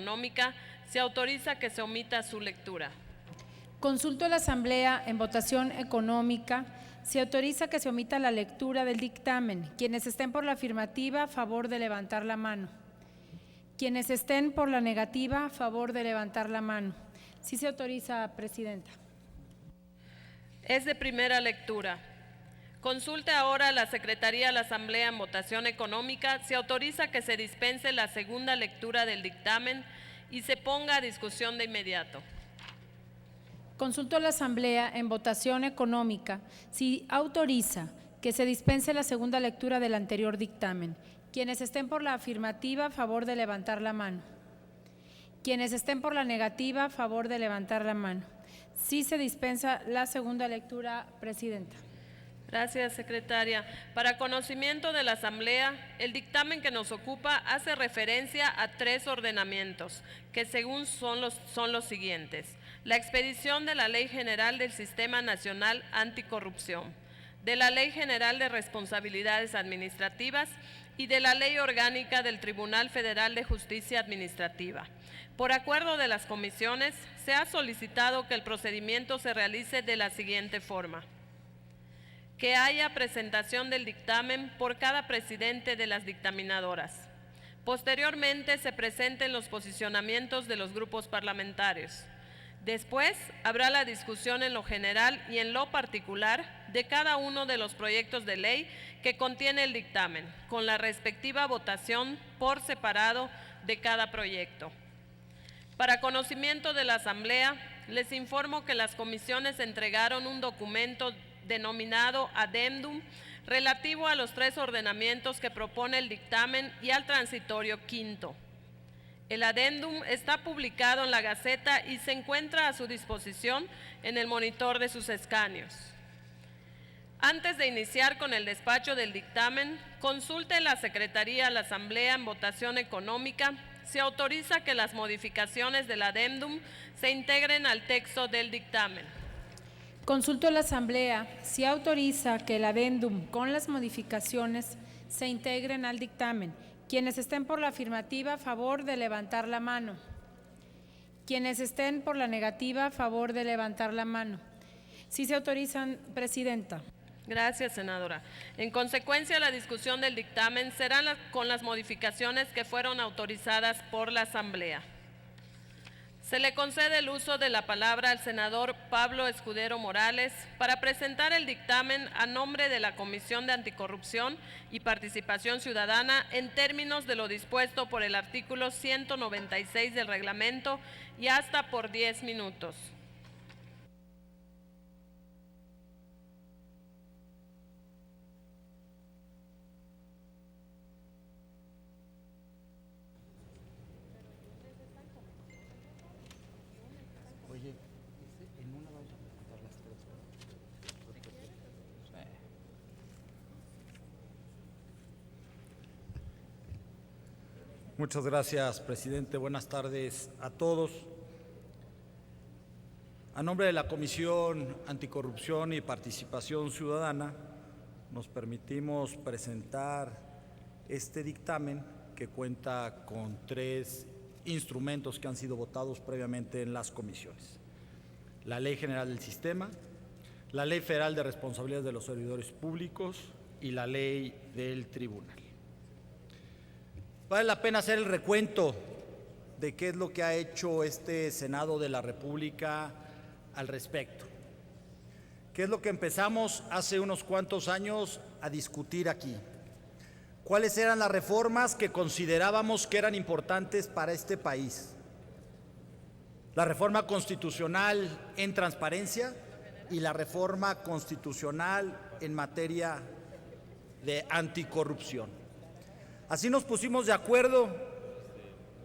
Económica, se autoriza que se omita su lectura. Consulto a la Asamblea en votación económica. Se autoriza que se omita la lectura del dictamen. Quienes estén por la afirmativa, a favor de levantar la mano. Quienes estén por la negativa, a favor de levantar la mano. Sí se autoriza, Presidenta. Es de primera lectura. Consulte ahora a la Secretaría de la Asamblea en votación económica. Se autoriza que se dispense la segunda lectura del dictamen y se ponga a discusión de inmediato. Consulto a la Asamblea en votación económica si autoriza que se dispense la segunda lectura del anterior dictamen. Quienes estén por la afirmativa, a favor de levantar la mano. Quienes estén por la negativa, a favor de levantar la mano. Sí se dispensa la segunda lectura, Presidenta. Gracias, secretaria. Para conocimiento de la Asamblea, el dictamen que nos ocupa hace referencia a 3 ordenamientos, que según son los siguientes: la expedición de la Ley General del Sistema Nacional Anticorrupción, de la Ley General de Responsabilidades Administrativas y de la Ley Orgánica del Tribunal Federal de Justicia Administrativa. Por acuerdo de las comisiones, se ha solicitado que el procedimiento se realice de la siguiente forma: que haya presentación del dictamen por cada presidente de las dictaminadoras. Posteriormente se presenten los posicionamientos de los grupos parlamentarios. Después habrá la discusión en lo general y en lo particular de cada uno de los proyectos de ley que contiene el dictamen, con la respectiva votación por separado de cada proyecto. Para conocimiento de la Asamblea, les informo que las comisiones entregaron un documento denominado adendum relativo a los 3 ordenamientos que propone el dictamen y al transitorio quinto. El adendum está publicado en la Gaceta y se encuentra a su disposición en el monitor de sus escaños. Antes de iniciar con el despacho del dictamen, consulte la Secretaría de la Asamblea en votación económica. Se autoriza que las modificaciones del adendum se integren al texto del dictamen. Consulto a la Asamblea si autoriza que el adendum con las modificaciones se integren al dictamen. Quienes estén por la afirmativa, a favor de levantar la mano. Quienes estén por la negativa, a favor de levantar la mano. Sí se autorizan, Presidenta. Gracias, senadora. En consecuencia, la discusión del dictamen será con las modificaciones que fueron autorizadas por la Asamblea. Se le concede el uso de la palabra al senador Pablo Escudero Morales para presentar el dictamen a nombre de la Comisión de Anticorrupción y Participación Ciudadana en términos de lo dispuesto por el artículo 196 del reglamento y hasta por 10 minutos. Muchas gracias, presidente. Buenas tardes a todos. A nombre de la Comisión Anticorrupción y Participación Ciudadana, nos permitimos presentar este dictamen que cuenta con 3 instrumentos que han sido votados previamente en las comisiones: la Ley General del Sistema, la Ley Federal de Responsabilidades de los Servidores Públicos y la Ley del Tribunal. Vale la pena hacer el recuento de qué es lo que ha hecho este Senado de la República al respecto. ¿Qué es lo que empezamos hace unos cuantos años a discutir aquí? ¿Cuáles eran las reformas que considerábamos que eran importantes para este país? La reforma constitucional en transparencia y la reforma constitucional en materia de anticorrupción. Así nos pusimos de acuerdo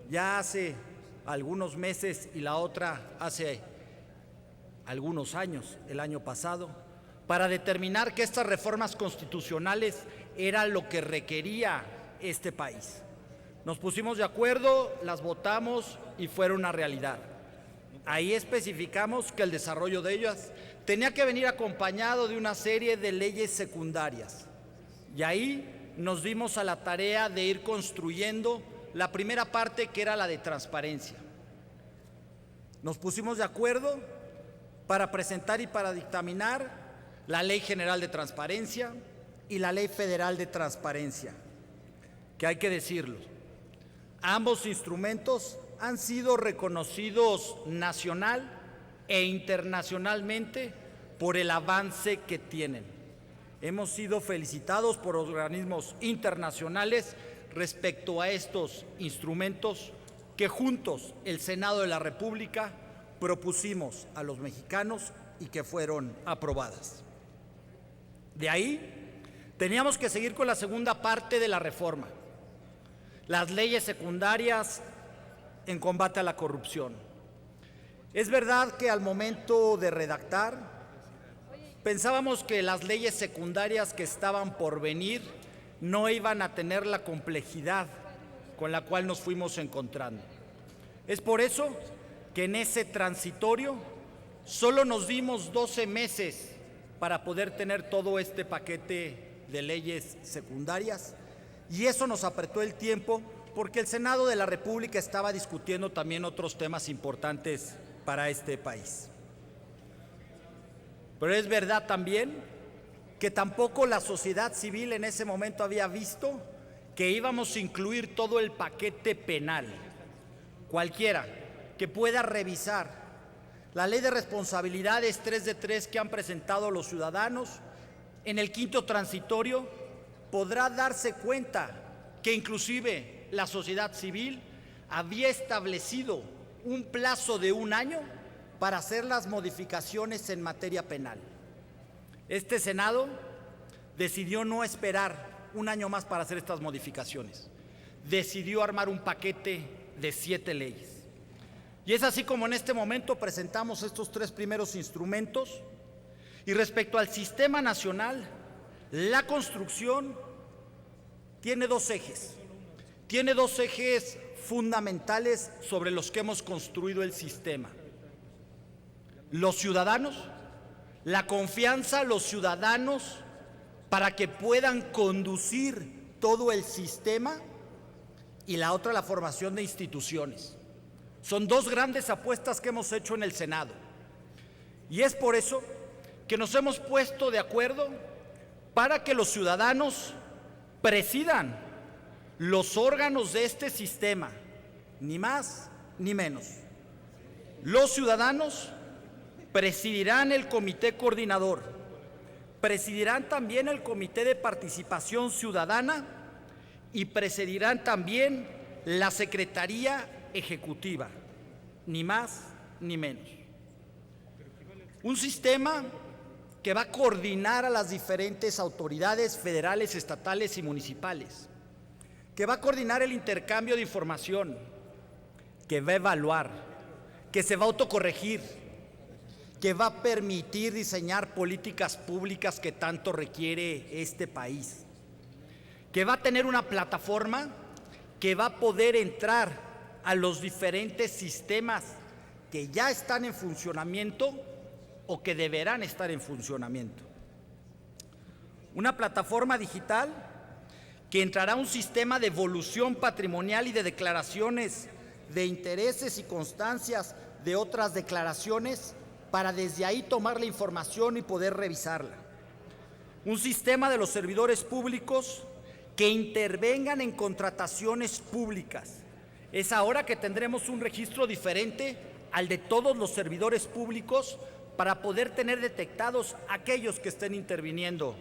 ya hace algunos meses y la otra hace algunos años, el año pasado, para determinar que estas reformas constitucionales era lo que requería este país. Nos pusimos de acuerdo, las votamos y fueron una realidad. Ahí especificamos que el desarrollo de ellas tenía que venir acompañado de una serie de leyes secundarias. Y ahí nos dimos a la tarea de ir construyendo la primera parte, que era la de transparencia. Nos pusimos de acuerdo para presentar y para dictaminar la Ley General de Transparencia y la Ley Federal de Transparencia, que hay que decirlo, ambos instrumentos han sido reconocidos nacional e internacionalmente por el avance que tienen. Hemos sido felicitados por organismos internacionales respecto a estos instrumentos que juntos el Senado de la República propusimos a los mexicanos y que fueron aprobadas. De ahí, teníamos que seguir con la segunda parte de la reforma, las leyes secundarias en combate a la corrupción. Es verdad que al momento de redactar, pensábamos que las leyes secundarias que estaban por venir no iban a tener la complejidad con la cual nos fuimos encontrando. Es por eso que en ese transitorio solo nos dimos 12 meses para poder tener todo este paquete de leyes secundarias, y eso nos apretó el tiempo porque el Senado de la República estaba discutiendo también otros temas importantes para este país. Pero es verdad también que tampoco la sociedad civil en ese momento había visto que íbamos a incluir todo el paquete penal. Cualquiera que pueda revisar la ley de responsabilidades 3 de 3 que han presentado los ciudadanos, en el quinto transitorio podrá darse cuenta que inclusive la sociedad civil había establecido un plazo de 1 año para hacer las modificaciones en materia penal. Este Senado decidió no esperar 1 año más para hacer estas modificaciones. Decidió armar un paquete de 7 leyes. Y es así como en este momento presentamos estos 3 primeros instrumentos. Y respecto al sistema nacional, la construcción tiene 2 ejes. Tiene 2 ejes fundamentales sobre los que hemos construido el sistema. Los ciudadanos, la confianza a los ciudadanos para que puedan conducir todo el sistema, y la otra, la formación de instituciones. Son 2 grandes apuestas que hemos hecho en el Senado. Y es por eso que nos hemos puesto de acuerdo para que los ciudadanos presidan los órganos de este sistema, ni más ni menos. Los ciudadanos presidirán el comité coordinador, presidirán también el comité de participación ciudadana y presidirán también la Secretaría Ejecutiva, ni más ni menos. Un sistema que va a coordinar a las diferentes autoridades federales, estatales y municipales, que va a coordinar el intercambio de información, que va a evaluar, que se va a autocorregir, que va a permitir diseñar políticas públicas que tanto requiere este país, que va a tener una plataforma que va a poder entrar a los diferentes sistemas que ya están en funcionamiento o que deberán estar en funcionamiento. Una plataforma digital que entrará a un sistema de evolución patrimonial y de declaraciones de intereses y constancias de otras declaraciones para desde ahí tomar la información y poder revisarla. Un sistema de los servidores públicos que intervengan en contrataciones públicas. Es ahora que tendremos un registro diferente al de todos los servidores públicos para poder tener detectados aquellos que estén interviniendo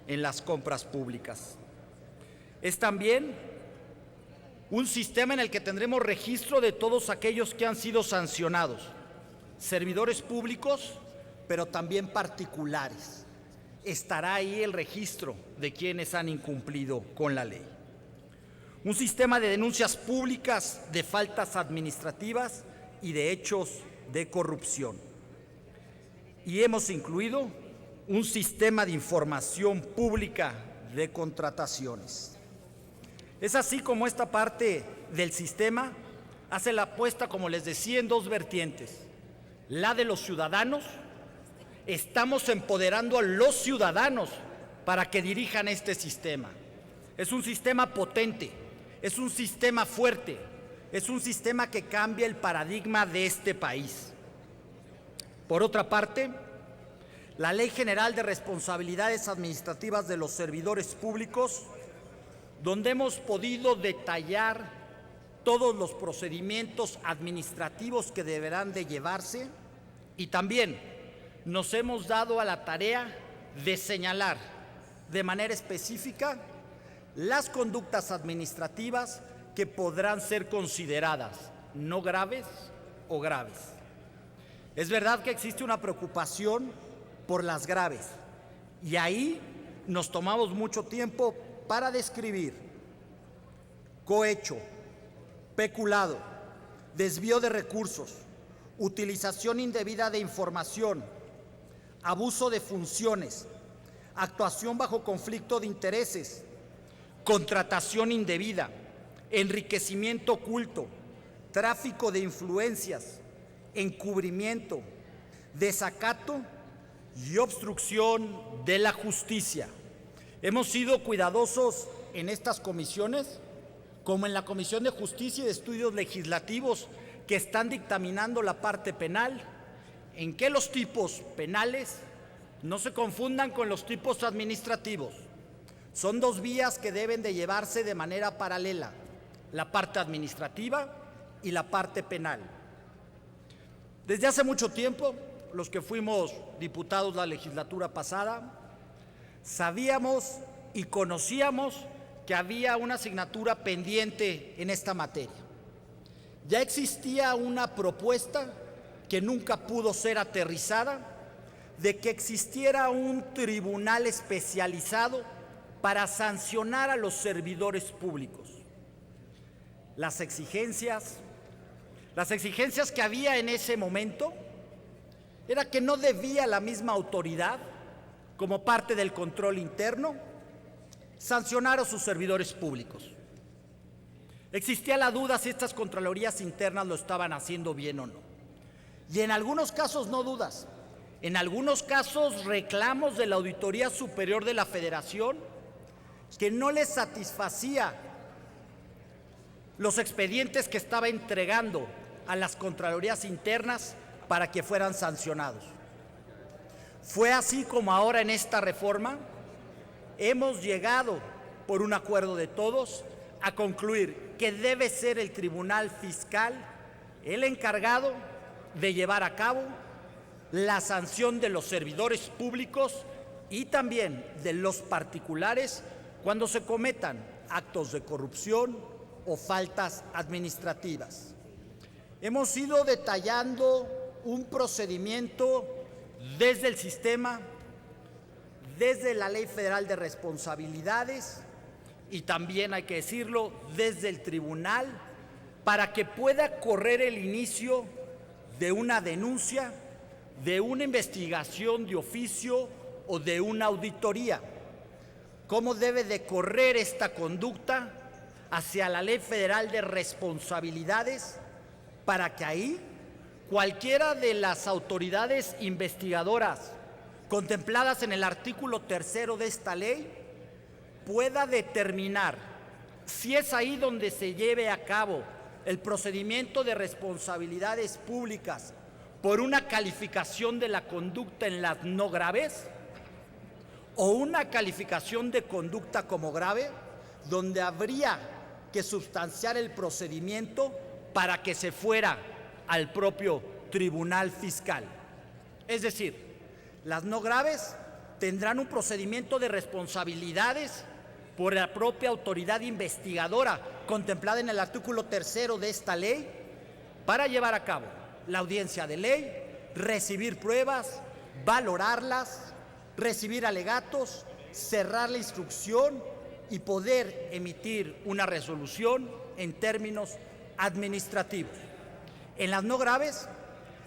en las compras públicas. Es también un sistema en el que tendremos registro de todos aquellos que han sido sancionados, servidores públicos, pero también particulares. Estará ahí el registro de quienes han incumplido con la ley. Un sistema de denuncias públicas de faltas administrativas y de hechos de corrupción. Y hemos incluido un sistema de información pública de contrataciones. Es así como esta parte del sistema hace la apuesta, como les decía, en 2 vertientes. La de los ciudadanos, estamos empoderando a los ciudadanos para que dirijan este sistema. Es un sistema potente, es un sistema fuerte, es un sistema que cambia el paradigma de este país. Por otra parte, la Ley General de Responsabilidades Administrativas de los Servidores Públicos, donde hemos podido detallar todos los procedimientos administrativos que deberán de llevarse, y también nos hemos dado a la tarea de señalar de manera específica las conductas administrativas que podrán ser consideradas no graves o graves. Es verdad que existe una preocupación por las graves, y ahí nos tomamos mucho tiempo para describir cohecho, peculado, desvío de recursos, utilización indebida de información, abuso de funciones, actuación bajo conflicto de intereses, contratación indebida, enriquecimiento oculto, tráfico de influencias, encubrimiento, desacato y obstrucción de la justicia. Hemos sido cuidadosos en estas comisiones, como en la Comisión de Justicia y de Estudios Legislativos, que están dictaminando la parte penal, en que los tipos penales no se confundan con los tipos administrativos. Son dos vías que deben de llevarse de manera paralela, la parte administrativa y la parte penal. Desde hace mucho tiempo, los que fuimos diputados la legislatura pasada, sabíamos y conocíamos que había una asignatura pendiente en esta materia. Ya existía una propuesta que nunca pudo ser aterrizada de que existiera un tribunal especializado para sancionar a los servidores públicos. Las exigencias que había en ese momento era que no debía la misma autoridad, como parte del control interno, sancionar a sus servidores públicos. Existía la duda si estas contralorías internas lo estaban haciendo bien o no. Y en algunos casos no dudas, en algunos casos reclamos de la Auditoría Superior de la Federación que no les satisfacía los expedientes que estaba entregando a las contralorías internas para que fueran sancionados. Fue así como ahora en esta reforma hemos llegado, por un acuerdo de todos, a concluir que debe ser el Tribunal Fiscal el encargado de llevar a cabo la sanción de los servidores públicos y también de los particulares cuando se cometan actos de corrupción o faltas administrativas. Hemos ido detallando un procedimiento desde el sistema, desde la Ley Federal de Responsabilidades y también, hay que decirlo, desde el tribunal, para que pueda correr el inicio de una denuncia, de una investigación de oficio o de una auditoría. ¿Cómo debe de correr esta conducta hacia la Ley Federal de Responsabilidades para que ahí cualquiera de las autoridades investigadoras contempladas en el artículo 3 de esta ley pueda determinar si es ahí donde se lleve a cabo el procedimiento de responsabilidades públicas por una calificación de la conducta en las no graves o una calificación de conducta como grave, donde habría que sustanciar el procedimiento para que se fuera al propio Tribunal Fiscal. Es decir, las no graves tendrán un procedimiento de responsabilidades por la propia autoridad investigadora contemplada en el artículo 3 de esta ley para llevar a cabo la audiencia de ley, recibir pruebas, valorarlas, recibir alegatos, cerrar la instrucción y poder emitir una resolución en términos administrativos. En las no graves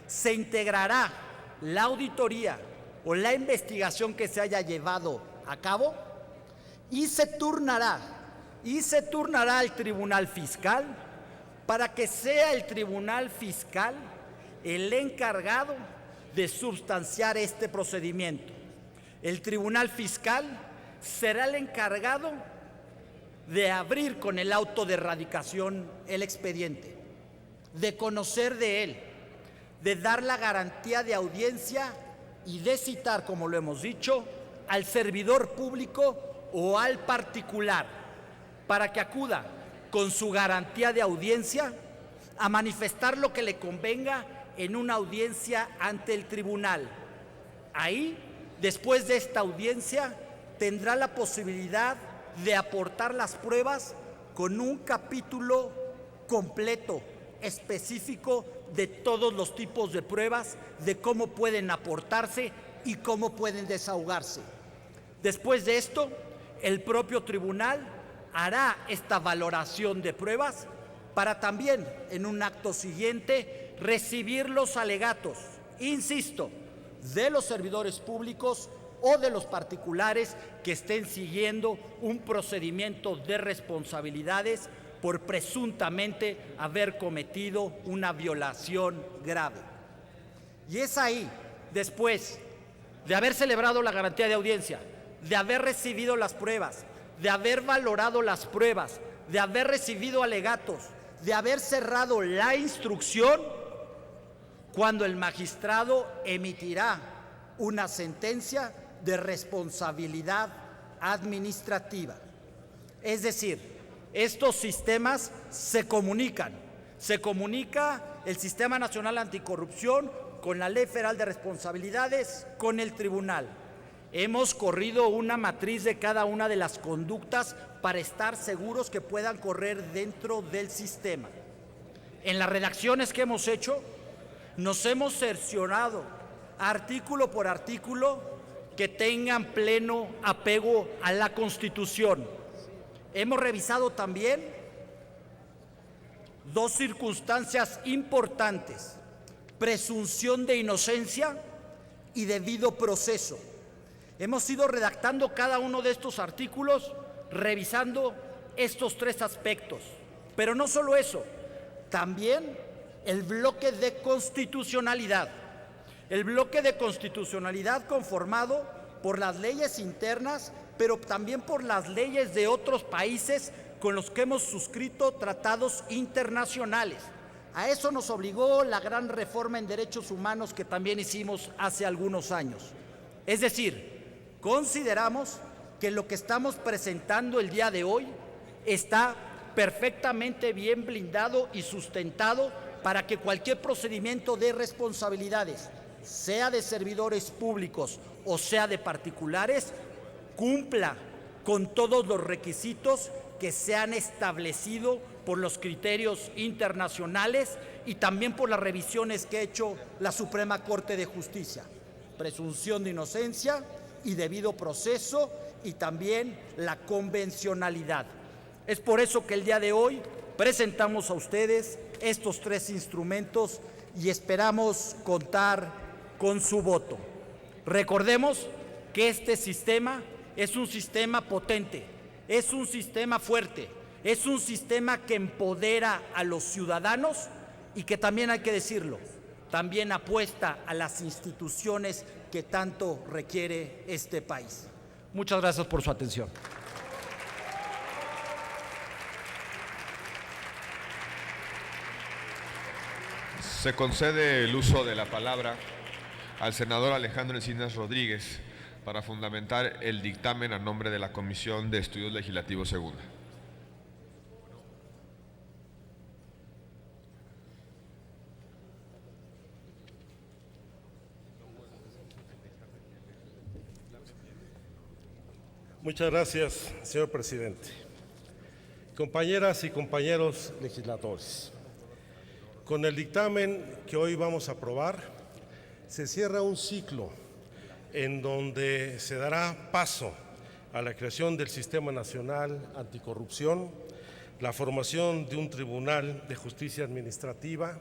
se integrará la auditoría o la investigación que se haya llevado a cabo y se turnará al Tribunal Fiscal para que sea el Tribunal Fiscal el encargado de sustanciar este procedimiento. El Tribunal Fiscal será el encargado de abrir con el auto de erradicación el expediente, de conocer de él, de dar la garantía de audiencia y de citar, como lo hemos dicho, al servidor público o al particular para que acuda con su garantía de audiencia a manifestar lo que le convenga en una audiencia ante el tribunal. Ahí, después de esta audiencia, tendrá la posibilidad de aportar las pruebas con un capítulo completo, específico de todos los tipos de pruebas, de cómo pueden aportarse y cómo pueden desahogarse. Después de esto, el propio tribunal hará esta valoración de pruebas para también, en un acto siguiente, recibir los alegatos, insisto, de los servidores públicos o de los particulares que estén siguiendo un procedimiento de responsabilidades por presuntamente haber cometido una violación grave. Y es ahí, después de haber celebrado la garantía de audiencia, de haber recibido las pruebas, de haber valorado las pruebas, de haber recibido alegatos, de haber cerrado la instrucción, cuando el magistrado emitirá una sentencia de responsabilidad administrativa. Es decir, estos sistemas se comunican. Se comunica el Sistema Nacional Anticorrupción con la Ley Federal de Responsabilidades, con el tribunal. Hemos corrido una matriz de cada una de las conductas para estar seguros que puedan correr dentro del sistema. En las redacciones que hemos hecho, nos hemos cerciorado artículo por artículo que tengan pleno apego a la Constitución. Hemos revisado también dos circunstancias importantes: presunción de inocencia y debido proceso. Hemos ido redactando cada uno de estos artículos revisando estos tres aspectos. Pero no solo eso, también el bloque de constitucionalidad. El bloque de constitucionalidad conformado por las leyes internas, pero también por las leyes de otros países con los que hemos suscrito tratados internacionales. A eso nos obligó la gran reforma en derechos humanos que también hicimos hace algunos años. Es decir, consideramos que lo que estamos presentando el día de hoy está perfectamente bien blindado y sustentado para que cualquier procedimiento de responsabilidades, sea de servidores públicos o sea de particulares, cumpla con todos los requisitos que se han establecido por los criterios internacionales y también por las revisiones que ha hecho la Suprema Corte de Justicia. Presunción de inocencia y debido proceso y también la convencionalidad. Es por eso que el día de hoy presentamos a ustedes estos tres instrumentos y esperamos contar con su voto. Recordemos que este sistema es un sistema potente, es un sistema fuerte, es un sistema que empodera a los ciudadanos y que también hay que decirlo, también apuesta a las instituciones que tanto requiere este país. Muchas gracias por su atención. Se concede el uso de la palabra al senador Alejandro Encinas Rodríguez para fundamentar el dictamen a nombre de la Comisión de Estudios Legislativos Segunda. Muchas gracias, señor presidente. Compañeras y compañeros legisladores, con el dictamen que hoy vamos a aprobar, se cierra un ciclo en donde se dará paso a la creación del Sistema Nacional Anticorrupción, la formación de un Tribunal de Justicia Administrativa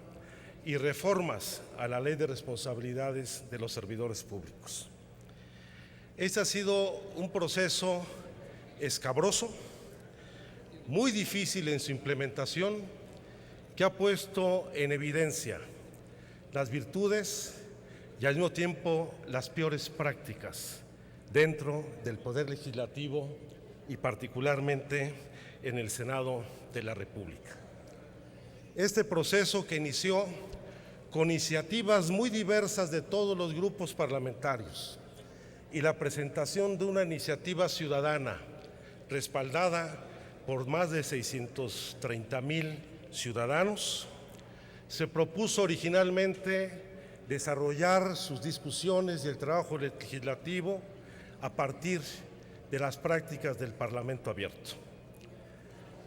y reformas a la Ley de Responsabilidades de los Servidores Públicos. Este ha sido un proceso escabroso, muy difícil en su implementación, que ha puesto en evidencia las virtudes y al mismo tiempo las peores prácticas dentro del Poder Legislativo y particularmente en el Senado de la República. Este proceso, que inició con iniciativas muy diversas de todos los grupos parlamentarios y la presentación de una iniciativa ciudadana respaldada por más de 630,000 ciudadanos, se propuso originalmente desarrollar sus discusiones y el trabajo legislativo a partir de las prácticas del Parlamento abierto.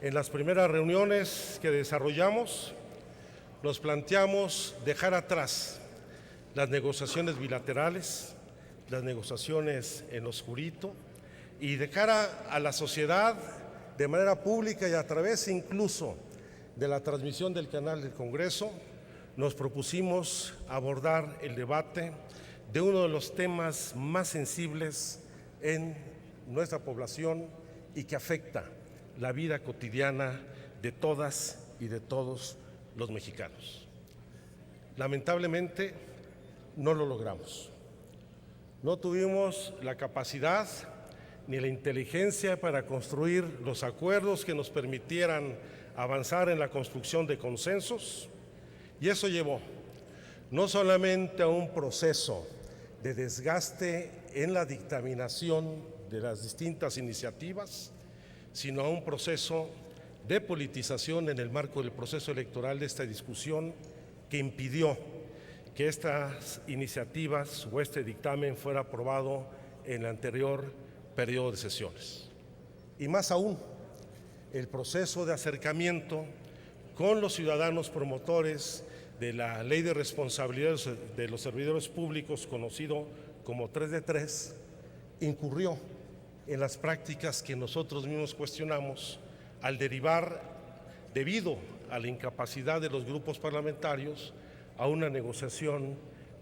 En las primeras reuniones que desarrollamos, nos planteamos dejar atrás las negociaciones bilaterales, las negociaciones en oscurito, y de cara a la sociedad, de manera pública y a través incluso de la transmisión del canal del Congreso, nos propusimos abordar el debate de uno de los temas más sensibles en nuestra población y que afecta la vida cotidiana de todas y de todos los mexicanos. Lamentablemente, no lo logramos. No tuvimos la capacidad ni la inteligencia para construir los acuerdos que nos permitieran avanzar en la construcción de consensos, y eso llevó no solamente a un proceso de desgaste en la dictaminación de las distintas iniciativas, sino a un proceso de politización en el marco del proceso electoral de esta discusión, que impidió que estas iniciativas o este dictamen fuera aprobado en el anterior periodo de sesiones. Y más aún, el proceso de acercamiento con los ciudadanos promotores de la Ley de Responsabilidad de los Servidores Públicos, conocido como 3 de 3, incurrió en las prácticas que nosotros mismos cuestionamos al derivar, debido a la incapacidad de los grupos parlamentarios, a una negociación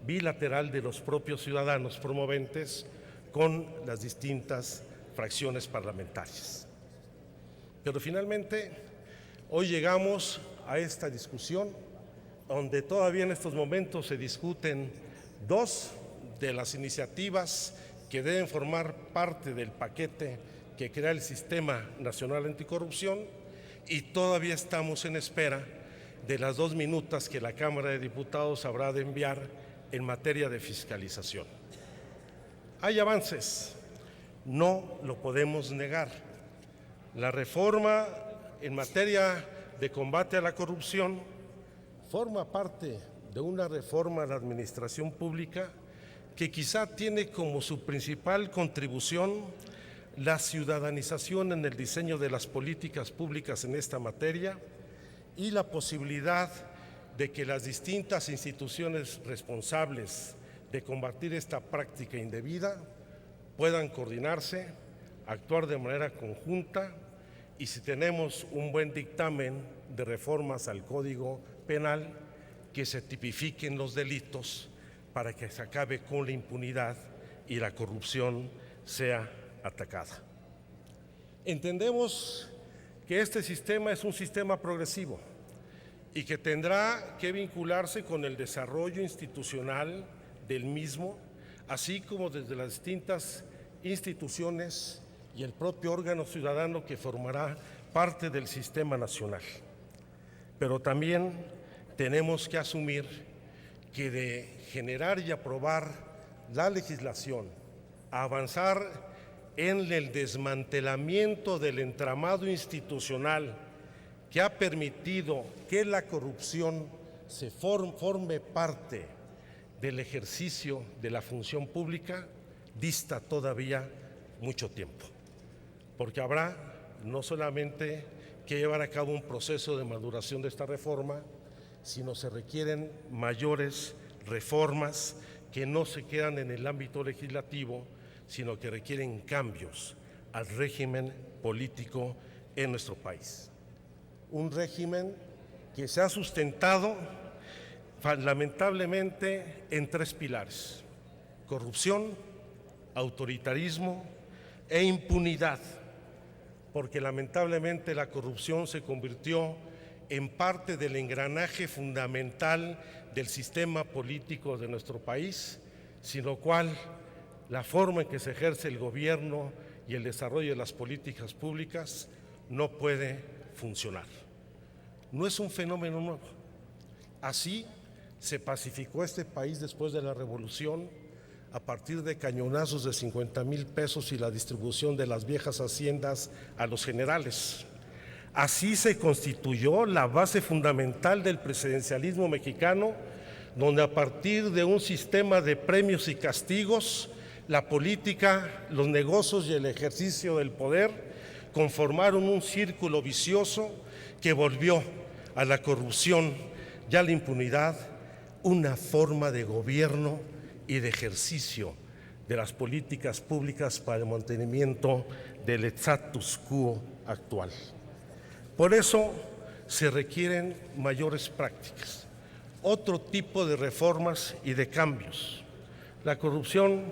bilateral de los propios ciudadanos promoventes con las distintas fracciones parlamentarias. Pero finalmente, hoy llegamos a esta discusión donde todavía en estos momentos se discuten dos de las iniciativas que deben formar parte del paquete que crea el Sistema Nacional Anticorrupción, y todavía estamos en espera de las 2 minutas que la Cámara de Diputados habrá de enviar en materia de fiscalización. Hay avances, no lo podemos negar. La reforma en materia de combate a la corrupción forma parte de una reforma a la administración pública que quizá tiene como su principal contribución la ciudadanización en el diseño de las políticas públicas en esta materia y la posibilidad de que las distintas instituciones responsables de combatir esta práctica indebida puedan coordinarse, actuar de manera conjunta, y si tenemos un buen dictamen de reformas al Código Penal, que se tipifiquen los delitos para que se acabe con la impunidad y la corrupción sea atacada. Entendemos que este sistema es un sistema progresivo y que tendrá que vincularse con el desarrollo institucional del mismo, así como desde las distintas instituciones y el propio órgano ciudadano que formará parte del sistema nacional. Pero también tenemos que asumir que de generar y aprobar la legislación, a avanzar en el desmantelamiento del entramado institucional que ha permitido que la corrupción se forme parte del ejercicio de la función pública, dista todavía mucho tiempo, porque habrá no solamente que llevar a cabo un proceso de maduración de esta reforma, sino se requieren mayores reformas que no se quedan en el ámbito legislativo, sino que requieren cambios al régimen político en nuestro país. Un régimen que se ha sustentado lamentablemente en 3 pilares: corrupción, autoritarismo e impunidad, porque lamentablemente la corrupción se convirtió en parte del engranaje fundamental del sistema político de nuestro país, sin lo cual la forma en que se ejerce el gobierno y el desarrollo de las políticas públicas no puede funcionar. No es un fenómeno nuevo. Así se pacificó este país después de la Revolución a partir de cañonazos de 50,000 pesos y la distribución de las viejas haciendas a los generales. Así se constituyó la base fundamental del presidencialismo mexicano, donde a partir de un sistema de premios y castigos, la política, los negocios y el ejercicio del poder conformaron un círculo vicioso que volvió a la corrupción y a la impunidad una forma de gobierno y de ejercicio de las políticas públicas para el mantenimiento del status quo actual. Por eso se requieren mayores prácticas, otro tipo de reformas y de cambios. La corrupción,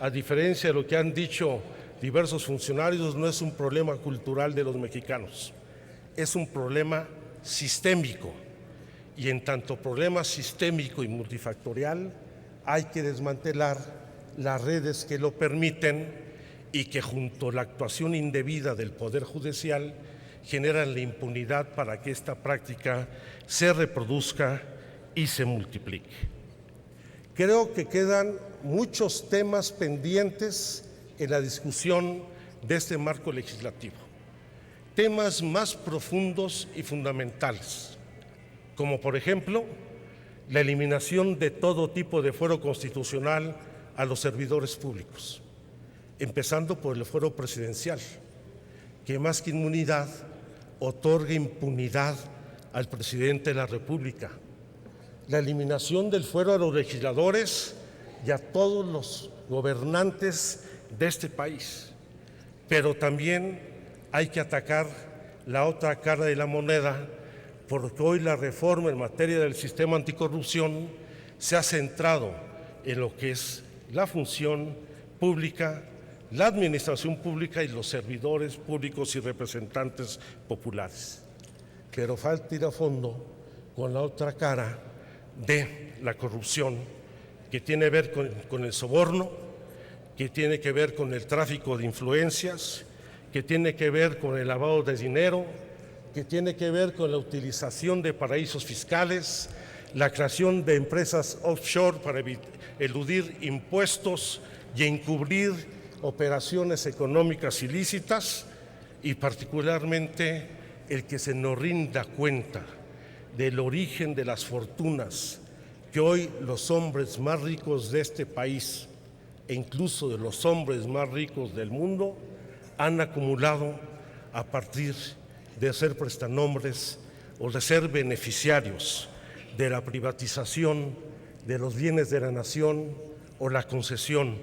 a diferencia de lo que han dicho diversos funcionarios, no es un problema cultural de los mexicanos, es un problema sistémico. Y en tanto problema sistémico y multifactorial, hay que desmantelar las redes que lo permiten y que junto a la actuación indebida del Poder Judicial generan la impunidad para que esta práctica se reproduzca y se multiplique. Creo que quedan muchos temas pendientes en la discusión de este marco legislativo, temas más profundos y fundamentales, como por ejemplo la eliminación de todo tipo de fuero constitucional a los servidores públicos, empezando por el fuero presidencial, que más que inmunidad otorga impunidad al presidente de la República, la eliminación del fuero a los legisladores y a todos los gobernantes de este país, pero también hay que atacar la otra cara de la moneda, porque hoy la reforma en materia del sistema anticorrupción se ha centrado en lo que es la función pública, la administración pública y los servidores públicos y representantes populares. Pero falta ir a fondo con la otra cara de la corrupción, que tiene que ver con el soborno, que tiene que ver con el tráfico de influencias, que tiene que ver con el lavado de dinero, que tiene que ver con la utilización de paraísos fiscales, la creación de empresas offshore para eludir impuestos y encubrir operaciones económicas ilícitas, y particularmente el que se nos rinda cuenta del origen de las fortunas que hoy los hombres más ricos de este país e incluso de los hombres más ricos del mundo han acumulado a partir de ser prestanombres o de ser beneficiarios de la privatización de los bienes de la nación o la concesión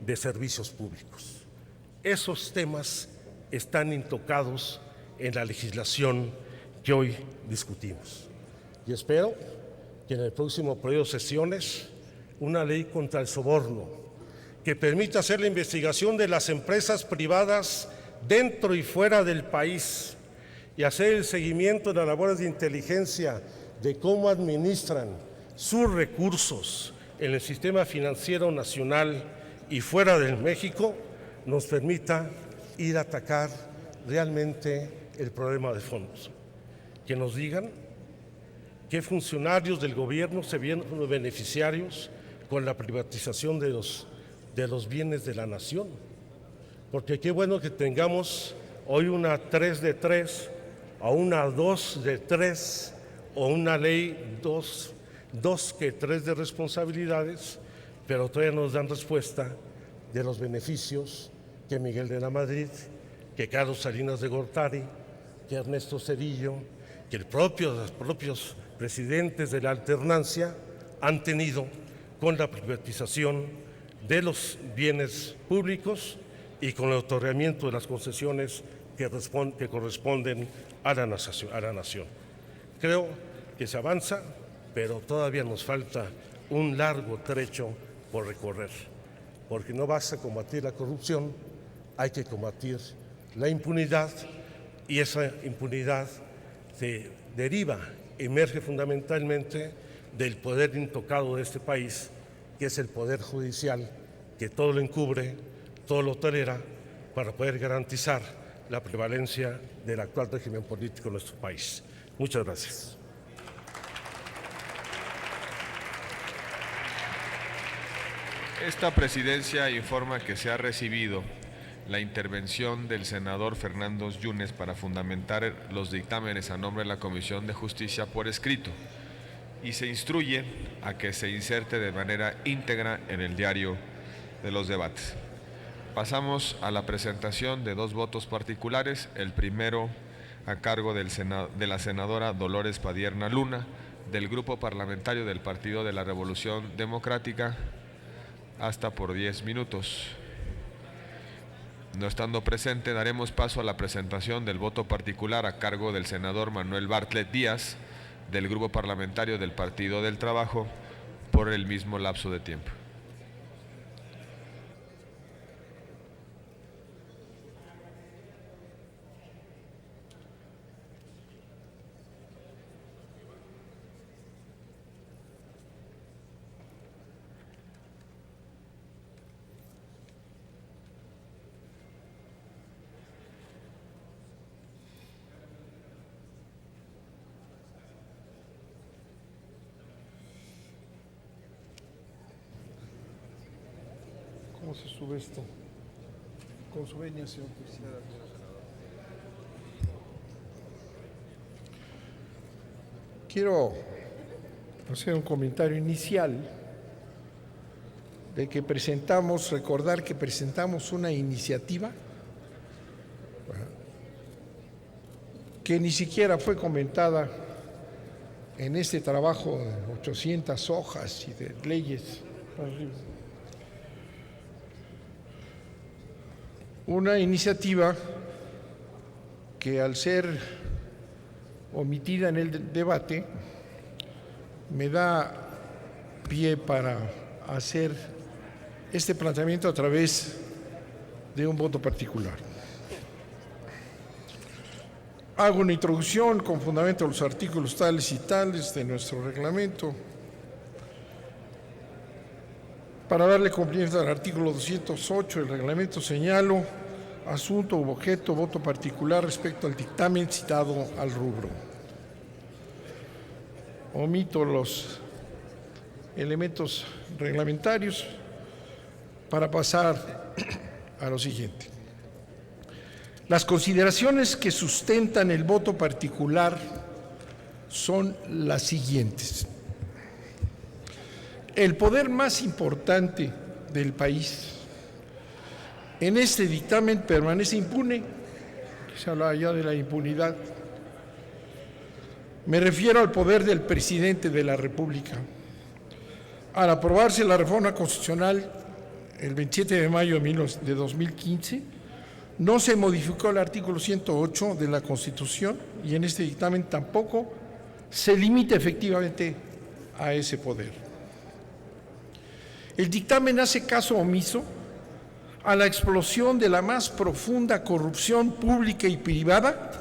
de servicios públicos. Esos temas están intocados en la legislación que hoy discutimos. Y espero que en el próximo periodo de sesiones una ley contra el soborno que permita hacer la investigación de las empresas privadas dentro y fuera del país y hacer el seguimiento de las labores de inteligencia de cómo administran sus recursos en el sistema financiero nacional y fuera de México, nos permita ir a atacar realmente el problema de fondos. Que nos digan qué funcionarios del gobierno se vieron beneficiarios con la privatización de los bienes de la nación. Porque qué bueno que tengamos hoy una 3 de 3 o una 2 de 3 o una ley 2 que 3 de responsabilidades, pero todavía nos dan respuesta de los beneficios que Miguel de la Madrid, que Carlos Salinas de Gortari, que Ernesto Zedillo, que los propios presidentes de la alternancia han tenido con la privatización de los bienes públicos y con el otorgamiento de las concesiones que corresponden a la nación. Creo que se avanza, pero todavía nos falta un largo trecho por recorrer, porque no basta combatir la corrupción, hay que combatir la impunidad, y esa impunidad se emerge fundamentalmente del poder intocado de este país, que es el Poder Judicial, que todo lo encubre, todo lo tolera, para poder garantizar la prevalencia del actual régimen político en nuestro país. Muchas gracias. Esta presidencia informa que se ha recibido la intervención del senador Fernando Yunes para fundamentar los dictámenes a nombre de la Comisión de Justicia por escrito y se instruye a que se inserte de manera íntegra en el diario de los debates. Pasamos a la presentación de 2 votos particulares, el primero a cargo de la senadora Dolores Padierna Luna, del Grupo Parlamentario del Partido de la Revolución Democrática, hasta por 10 minutos. No estando presente, daremos paso a la presentación del voto particular a cargo del senador Manuel Bartlett Díaz, del Grupo Parlamentario del Partido del Trabajo, por el mismo lapso de tiempo. ¿Cómo se sube esto? Con su venia, señor presidente. Quiero hacer un comentario inicial de que recordar que presentamos una iniciativa que ni siquiera fue comentada en este trabajo de 800 hojas y de leyes. Una iniciativa que al ser omitida en el debate me da pie para hacer este planteamiento a través de un voto particular. Hago una introducción con fundamento en los artículos tales y tales de nuestro reglamento. Para darle cumplimiento al artículo 208 del reglamento, señalo asunto u objeto, voto particular respecto al dictamen citado al rubro. Omito los elementos reglamentarios para pasar a lo siguiente. Las consideraciones que sustentan el voto particular son las siguientes. El poder más importante del país en este dictamen permanece impune. Se habla ya de la impunidad. Me refiero al poder del presidente de la República. Al aprobarse la reforma constitucional el 27 de mayo de 2015, no se modificó el artículo 108 de la Constitución y en este dictamen tampoco se limita efectivamente a ese poder. El dictamen hace caso omiso a la explosión de la más profunda corrupción pública y privada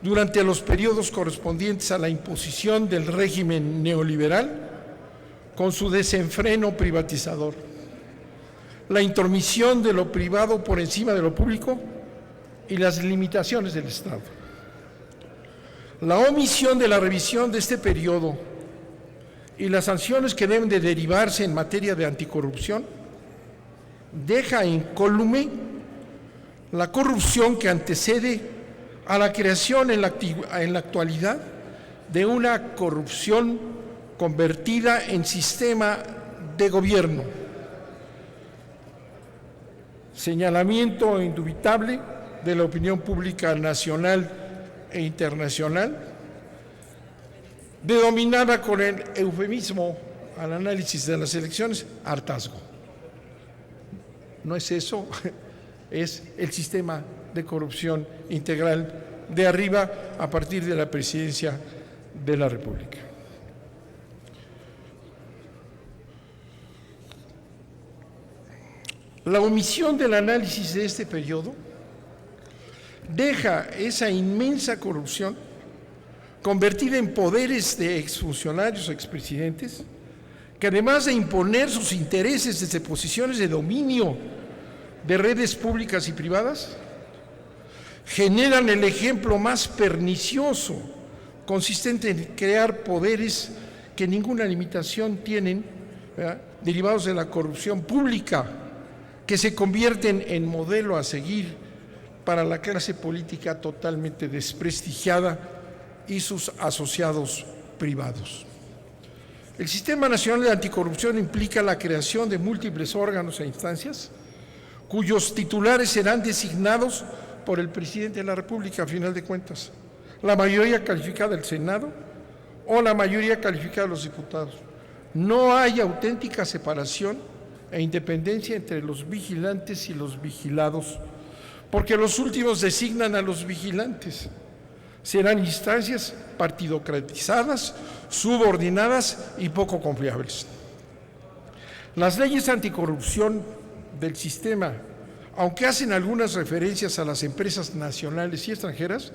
durante los periodos correspondientes a la imposición del régimen neoliberal con su desenfreno privatizador, la intromisión de lo privado por encima de lo público y las limitaciones del Estado. La omisión de la revisión de este periodo y las sanciones que deben de derivarse en materia de anticorrupción deja incólume la corrupción que antecede a la creación en la actualidad de una corrupción convertida en sistema de gobierno. Señalamiento indubitable de la opinión pública nacional e internacional, denominada con el eufemismo al análisis de las elecciones, hartazgo. No es eso, es el sistema de corrupción integral de arriba a partir de la presidencia de la República. La omisión del análisis de este periodo deja esa inmensa corrupción convertida en poderes de exfuncionarios o expresidentes, que además de imponer sus intereses desde posiciones de dominio de redes públicas y privadas, generan el ejemplo más pernicioso, consistente en crear poderes que ninguna limitación tienen, ¿verdad?, derivados de la corrupción pública, que se convierten en modelo a seguir para la clase política totalmente desprestigiada y sus asociados privados. El Sistema Nacional de Anticorrupción implica la creación de múltiples órganos e instancias cuyos titulares serán designados por el presidente de la República, a final de cuentas, la mayoría calificada del Senado o la mayoría calificada de los diputados. No hay auténtica separación e independencia entre los vigilantes y los vigilados, porque los últimos designan a los vigilantes. Serán instancias partidocratizadas, subordinadas y poco confiables. Las leyes anticorrupción del sistema, aunque hacen algunas referencias a las empresas nacionales y extranjeras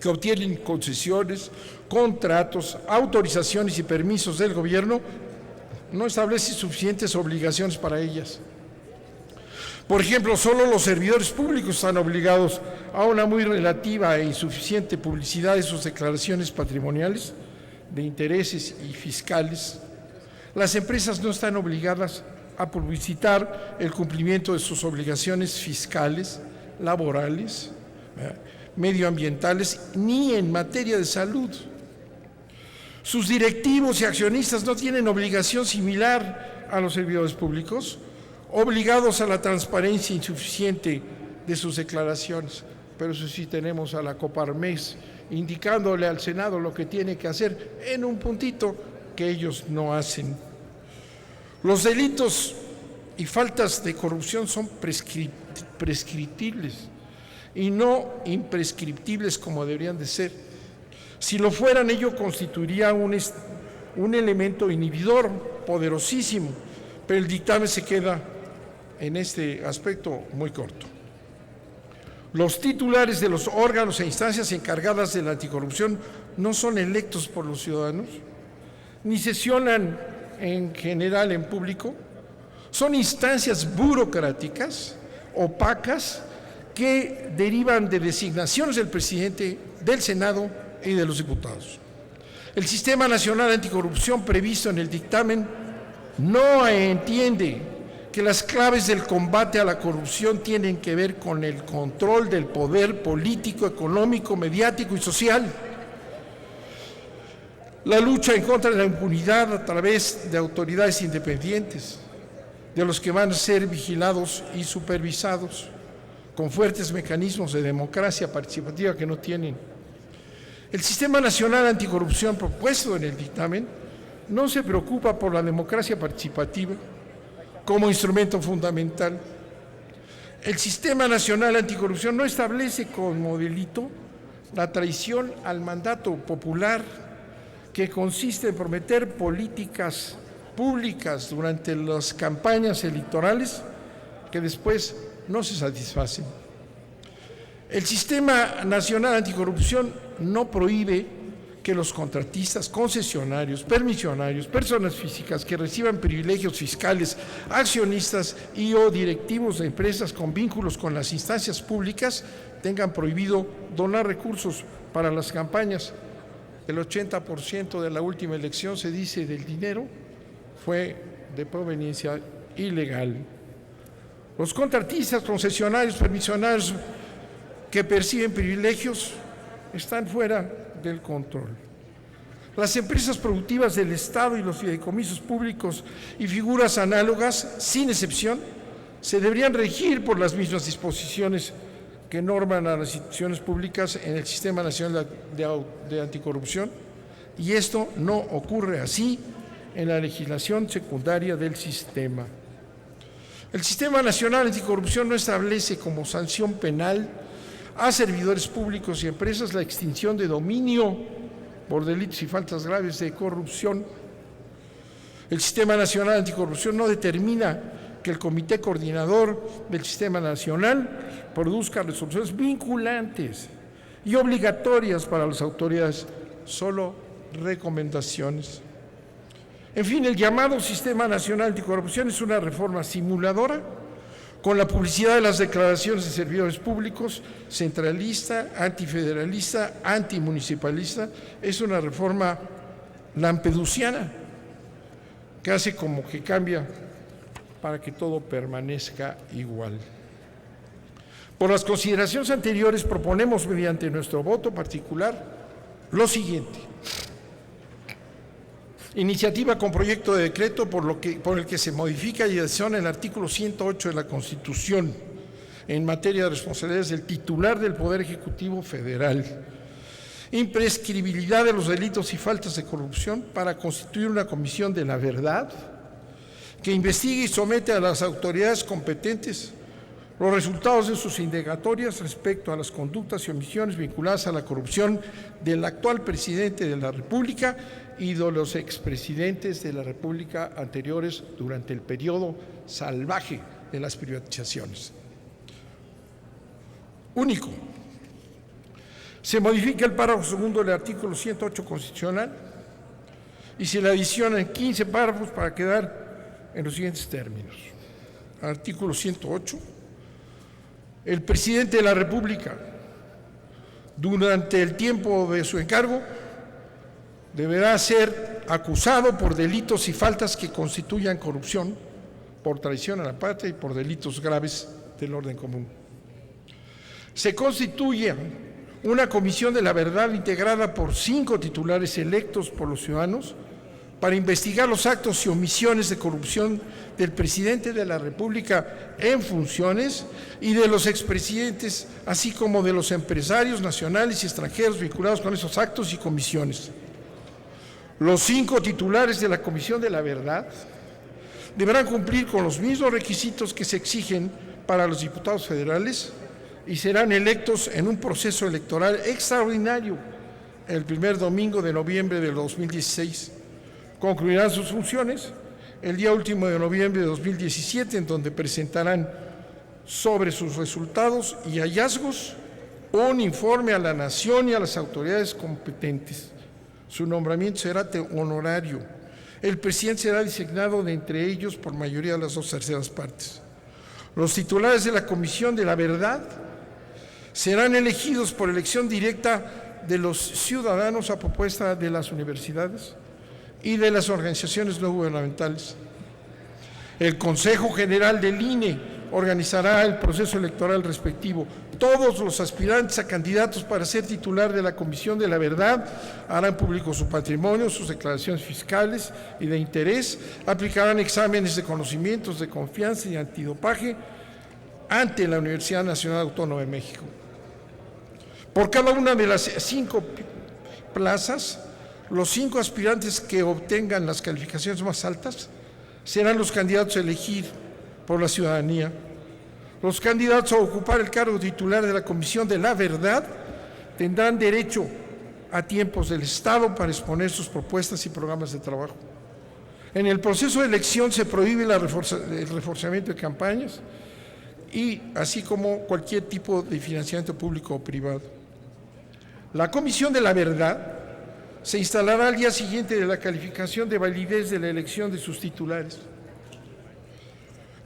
que obtienen concesiones, contratos, autorizaciones y permisos del gobierno, no establecen suficientes obligaciones para ellas. Por ejemplo, solo los servidores públicos están obligados a una muy relativa e insuficiente publicidad de sus declaraciones patrimoniales, de intereses y fiscales. Las empresas no están obligadas a publicitar el cumplimiento de sus obligaciones fiscales, laborales, medioambientales, ni en materia de salud. Sus directivos y accionistas no tienen obligación similar a los servidores públicos, obligados a la transparencia insuficiente de sus declaraciones. Pero eso sí, tenemos a la Coparmex indicándole al Senado lo que tiene que hacer en un puntito que ellos no hacen. Los delitos y faltas de corrupción son prescriptibles y no imprescriptibles como deberían de ser. Si lo fueran, ello constituiría un elemento inhibidor poderosísimo, pero el dictamen se queda en este aspecto muy corto. Los titulares de los órganos e instancias encargadas de la anticorrupción no son electos por los ciudadanos, ni sesionan en general en público. Son instancias burocráticas, opacas, que derivan de designaciones del presidente, del Senado y de los diputados. El Sistema Nacional Anticorrupción previsto en el dictamen no entiende que las claves del combate a la corrupción tienen que ver con el control del poder político, económico, mediático y social. La lucha en contra de la impunidad a través de autoridades independientes, de los que van a ser vigilados y supervisados, con fuertes mecanismos de democracia participativa que no tienen. El Sistema Nacional Anticorrupción propuesto en el dictamen no se preocupa por la democracia participativa como instrumento fundamental. El Sistema Nacional Anticorrupción no establece como delito la traición al mandato popular, que consiste en prometer políticas públicas durante las campañas electorales que después no se satisfacen. El Sistema Nacional Anticorrupción no prohíbe que los contratistas, concesionarios, permisionarios, personas físicas que reciban privilegios fiscales, accionistas y o directivos de empresas con vínculos con las instancias públicas tengan prohibido donar recursos para las campañas. El 80% de la última elección, se dice, del dinero fue de proveniencia ilegal. Los contratistas, concesionarios, permisionarios que perciben privilegios están fuera del control. Las empresas productivas del Estado y los fideicomisos públicos y figuras análogas, sin excepción, se deberían regir por las mismas disposiciones que norman a las instituciones públicas en el Sistema Nacional de Anticorrupción, y esto no ocurre así en la legislación secundaria del sistema. El Sistema Nacional Anticorrupción no establece como sanción penal a servidores públicos y empresas la extinción de dominio por delitos y faltas graves de corrupción. El Sistema Nacional Anticorrupción no determina que el Comité Coordinador del Sistema Nacional produzca resoluciones vinculantes y obligatorias para las autoridades, solo recomendaciones. En fin, el llamado Sistema Nacional Anticorrupción es una reforma simuladora con la publicidad de las declaraciones de servidores públicos, centralista, antifederalista, antimunicipalista. Es una reforma lampedusiana que hace como que cambia para que todo permanezca igual. Por las consideraciones anteriores, proponemos mediante nuestro voto particular lo siguiente. Iniciativa con proyecto de decreto por el que se modifica y adiciona el artículo 108 de la Constitución en materia de responsabilidades del titular del Poder Ejecutivo Federal. Imprescribilidad de los delitos y faltas de corrupción para constituir una comisión de la verdad que investigue y somete a las autoridades competentes los resultados de sus indagatorias respecto a las conductas y omisiones vinculadas a la corrupción del actual presidente de la República y de los expresidentes de la República anteriores durante el periodo salvaje de las privatizaciones. Único. Se modifica el párrafo segundo del artículo 108 constitucional y se le adicionan 15 párrafos para quedar en los siguientes términos. Artículo 108. El presidente de la República, durante el tiempo de su encargo, deberá ser acusado por delitos y faltas que constituyan corrupción, por traición a la patria y por delitos graves del orden común. Se constituye una comisión de la verdad integrada por 5 titulares electos por los ciudadanos para investigar los actos y omisiones de corrupción del presidente de la República en funciones y de los expresidentes, así como de los empresarios nacionales y extranjeros vinculados con esos actos y comisiones. Los 5 titulares de la Comisión de la Verdad deberán cumplir con los mismos requisitos que se exigen para los diputados federales y serán electos en un proceso electoral extraordinario el primer domingo de noviembre del 2016. Concluirán sus funciones el día último de noviembre de 2017, en donde presentarán sobre sus resultados y hallazgos un informe a la nación y a las autoridades competentes. Su nombramiento será honorario. El presidente será designado de entre ellos por mayoría de las 2/3 partes. Los titulares de la Comisión de la Verdad serán elegidos por elección directa de los ciudadanos a propuesta de las universidades y de las organizaciones no gubernamentales. El Consejo General del INE organizará el proceso electoral respectivo. Todos los aspirantes a candidatos para ser titular de la Comisión de la Verdad harán público su patrimonio, sus declaraciones fiscales y de interés, aplicarán exámenes de conocimientos, de confianza y antidopaje ante la Universidad Nacional Autónoma de México. Por cada una de las 5 plazas, los 5 aspirantes que obtengan las calificaciones más altas serán los candidatos a elegir por la ciudadanía. Los candidatos a ocupar el cargo titular de la Comisión de la Verdad tendrán derecho a tiempos del Estado para exponer sus propuestas y programas de trabajo. En el proceso de elección se prohíbe el reforzamiento de campañas y así como cualquier tipo de financiamiento público o privado. La Comisión de la Verdad se instalará al día siguiente de la calificación de validez de la elección de sus titulares.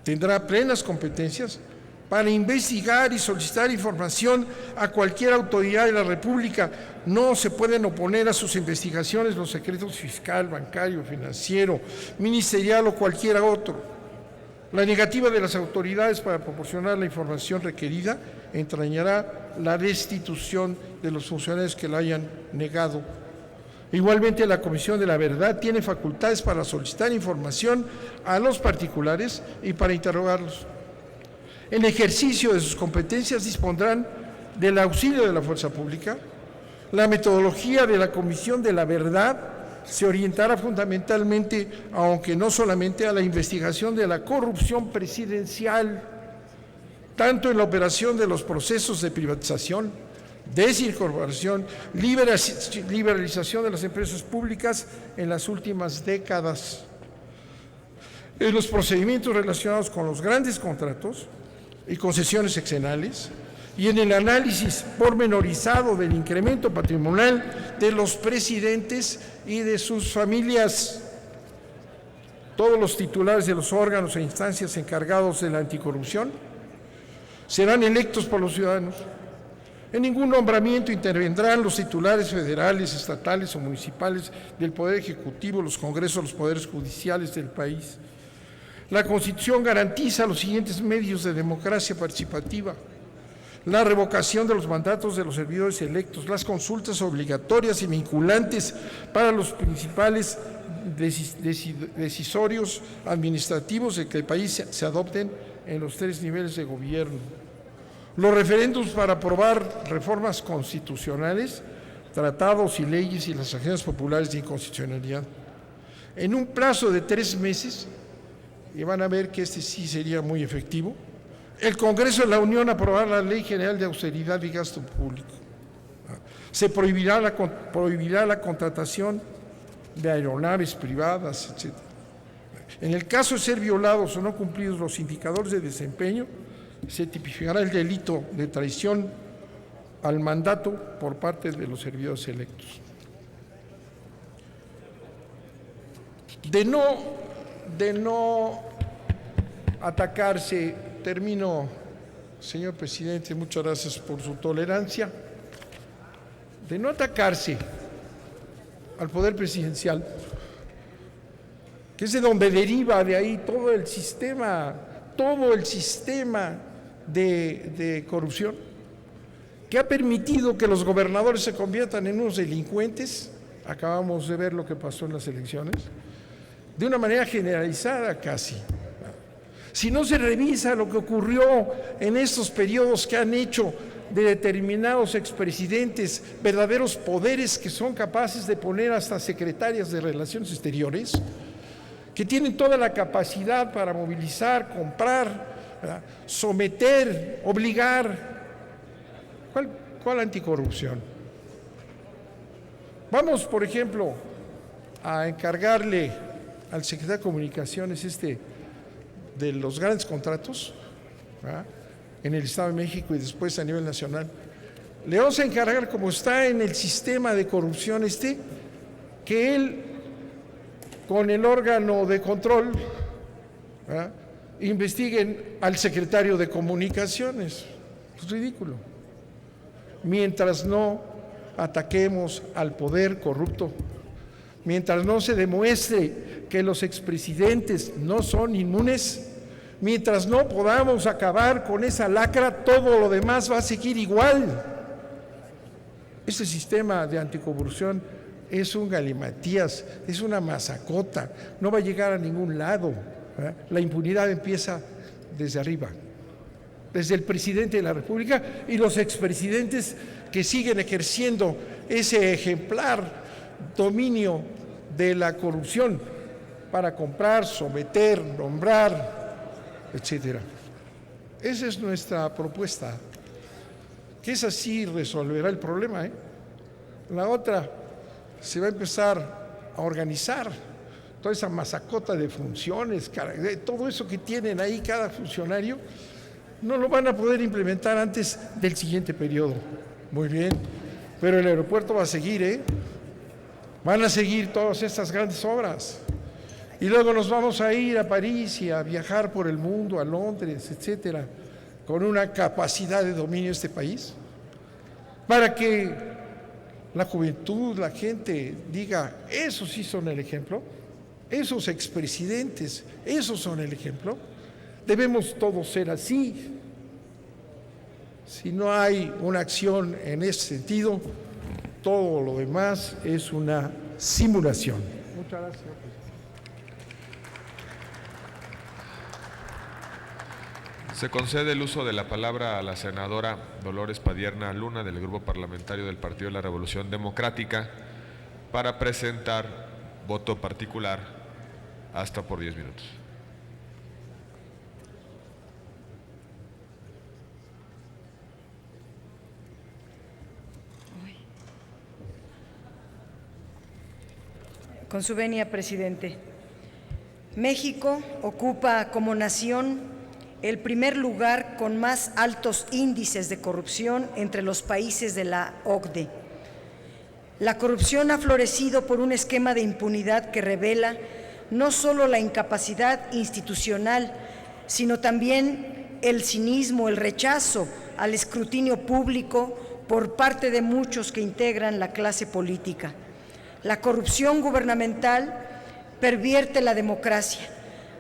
Tendrá plenas competencias para investigar y solicitar información a cualquier autoridad de la República. No se pueden oponer a sus investigaciones los secretos fiscal, bancario, financiero, ministerial o cualquiera otro. La negativa de las autoridades para proporcionar la información requerida entrañará la destitución de los funcionarios que la hayan negado. Igualmente, la Comisión de la Verdad tiene facultades para solicitar información a los particulares y para interrogarlos. En ejercicio de sus competencias dispondrán del auxilio de la fuerza pública. La metodología de la Comisión de la Verdad se orientará fundamentalmente, aunque no solamente, a la investigación de la corrupción presidencial, tanto en la operación de los procesos de privatización, desincorporación, liberalización de las empresas públicas en las últimas décadas, en los procedimientos relacionados con los grandes contratos y concesiones sexenales, y en el análisis pormenorizado del incremento patrimonial de los presidentes y de sus familias. Todos los titulares de los órganos e instancias encargados de la anticorrupción serán electos por los ciudadanos. En ningún nombramiento intervendrán los titulares federales, estatales o municipales del Poder Ejecutivo, los congresos, los poderes judiciales del país. La Constitución garantiza los siguientes medios de democracia participativa: la revocación de los mandatos de los servidores electos, las consultas obligatorias y vinculantes para los principales decisorios administrativos de que el país se adopten en los 3 niveles de gobierno. Los referéndums para aprobar reformas constitucionales, tratados y leyes y las acciones populares de inconstitucionalidad. En un plazo de 3 meses, y van a ver que este sí sería muy efectivo, el Congreso de la Unión aprobará la Ley General de Austeridad y Gasto Público. Se prohibirá la contratación de aeronaves privadas, etc. En el caso de ser violados o no cumplidos los indicadores de desempeño, se tipificará el delito de traición al mandato por parte de los servidores electos. De no atacarse, termino, señor presidente, muchas gracias por su tolerancia, de no atacarse al poder presidencial, que es de donde deriva de ahí todo el sistema de corrupción, que ha permitido que los gobernadores se conviertan en unos delincuentes. Acabamos de ver lo que pasó en las elecciones, de una manera generalizada casi. Si no se revisa lo que ocurrió en estos periodos que han hecho de determinados expresidentes verdaderos poderes que son capaces de poner hasta secretarias de Relaciones Exteriores, que tienen toda la capacidad para movilizar, comprar, ¿verdad?, someter, obligar. ¿Cuál anticorrupción? Vamos, por ejemplo, a encargarle al secretario de Comunicaciones de los grandes contratos, ¿verdad?, en el Estado de México y después a nivel nacional. Le vamos a encargar, como está en el sistema de corrupción que él, con el órgano de control, ¿verdad?, investiguen al secretario de Comunicaciones. Es ridículo. Mientras no ataquemos al poder corrupto, mientras no se demuestre que los expresidentes no son inmunes, mientras no podamos acabar con esa lacra, todo lo demás va a seguir igual. Este sistema de anticorrupción es un galimatías, es una masacota, no va a llegar a ningún lado, ¿verdad? La impunidad empieza desde arriba, desde el presidente de la República y los expresidentes que siguen ejerciendo ese ejemplar dominio de la corrupción para comprar, someter, nombrar, etcétera. Esa es nuestra propuesta, que es así resolverá el problema, ¿eh? La otra, se va a empezar a organizar toda esa masacota de funciones, todo eso que tienen ahí cada funcionario, no lo van a poder implementar antes del siguiente periodo. Muy bien, pero el aeropuerto va a seguir, ¿eh? Van a seguir todas estas grandes obras. Y luego nos vamos a ir a París y a viajar por el mundo, a Londres, etcétera, con una capacidad de dominio de este país, para que la juventud, la gente diga, esos sí son el ejemplo, esos expresidentes, esos son el ejemplo, debemos todos ser así. Si no hay una acción en ese sentido, todo lo demás es una simulación. Muchas gracias. Se concede el uso de la palabra a la senadora Dolores Padierna Luna del Grupo Parlamentario del Partido de la Revolución Democrática para presentar voto particular hasta por 10 minutos. Con su venia, presidente. México ocupa como nación el primer lugar con más altos índices de corrupción entre los países de la OCDE. La corrupción ha florecido por un esquema de impunidad que revela no solo la incapacidad institucional, sino también el cinismo, el rechazo al escrutinio público por parte de muchos que integran la clase política. La corrupción gubernamental pervierte la democracia,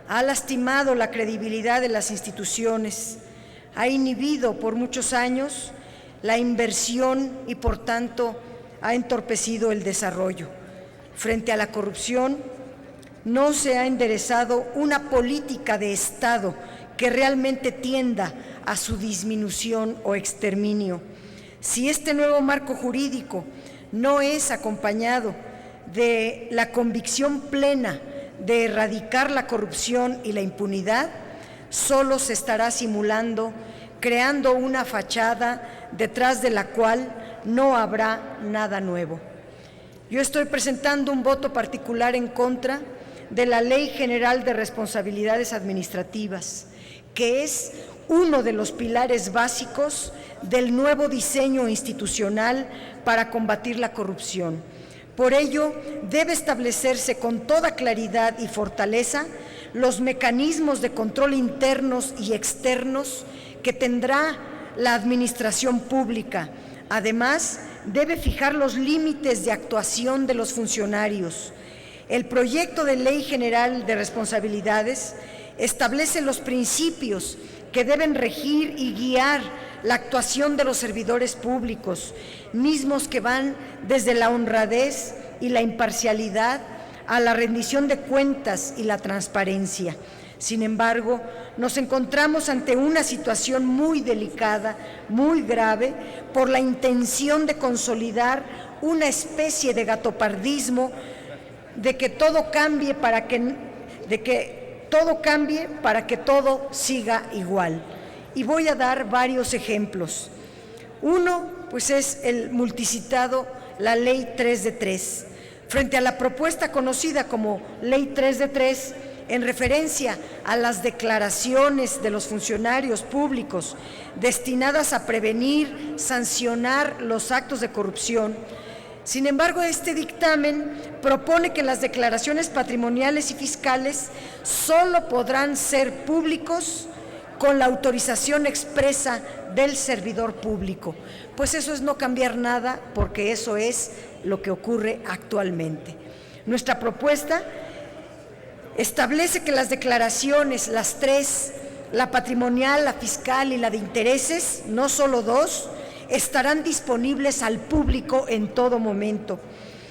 ha lastimado la credibilidad de las instituciones, ha inhibido por muchos años la inversión y, por tanto, ha entorpecido el desarrollo. Frente a la corrupción, no se ha enderezado una política de Estado que realmente tienda a su disminución o exterminio. Si este nuevo marco jurídico no es acompañado de la convicción plena de erradicar la corrupción y la impunidad, solo se estará simulando, creando una fachada detrás de la cual no habrá nada nuevo. Yo estoy presentando un voto particular en contra de la Ley General de Responsabilidades Administrativas, que es uno de los pilares básicos del nuevo diseño institucional para combatir la corrupción. Por ello, debe establecerse con toda claridad y fortaleza los mecanismos de control internos y externos que tendrá la administración pública. Además, debe fijar los límites de actuación de los funcionarios. El proyecto de Ley General de Responsabilidades establece los principios que deben regir y guiar la actuación de los servidores públicos, mismos que van desde la honradez y la imparcialidad a la rendición de cuentas y la transparencia. Sin embargo, nos encontramos ante una situación muy delicada, muy grave, por la intención de consolidar una especie de gatopardismo, de que todo cambie para que todo siga igual. Y voy a dar varios ejemplos. Uno, pues es el multicitado, la Ley 3 de 3. Frente a la propuesta conocida como Ley 3 de 3, en referencia a las declaraciones de los funcionarios públicos destinadas a prevenir, sancionar los actos de corrupción. Sin embargo, este dictamen propone que las declaraciones patrimoniales y fiscales solo podrán ser públicos con la autorización expresa del servidor público. Pues eso es no cambiar nada, porque eso es lo que ocurre actualmente. Nuestra propuesta establece que las declaraciones, las tres, la patrimonial, la fiscal y la de intereses, no solo dos, estarán disponibles al público en todo momento.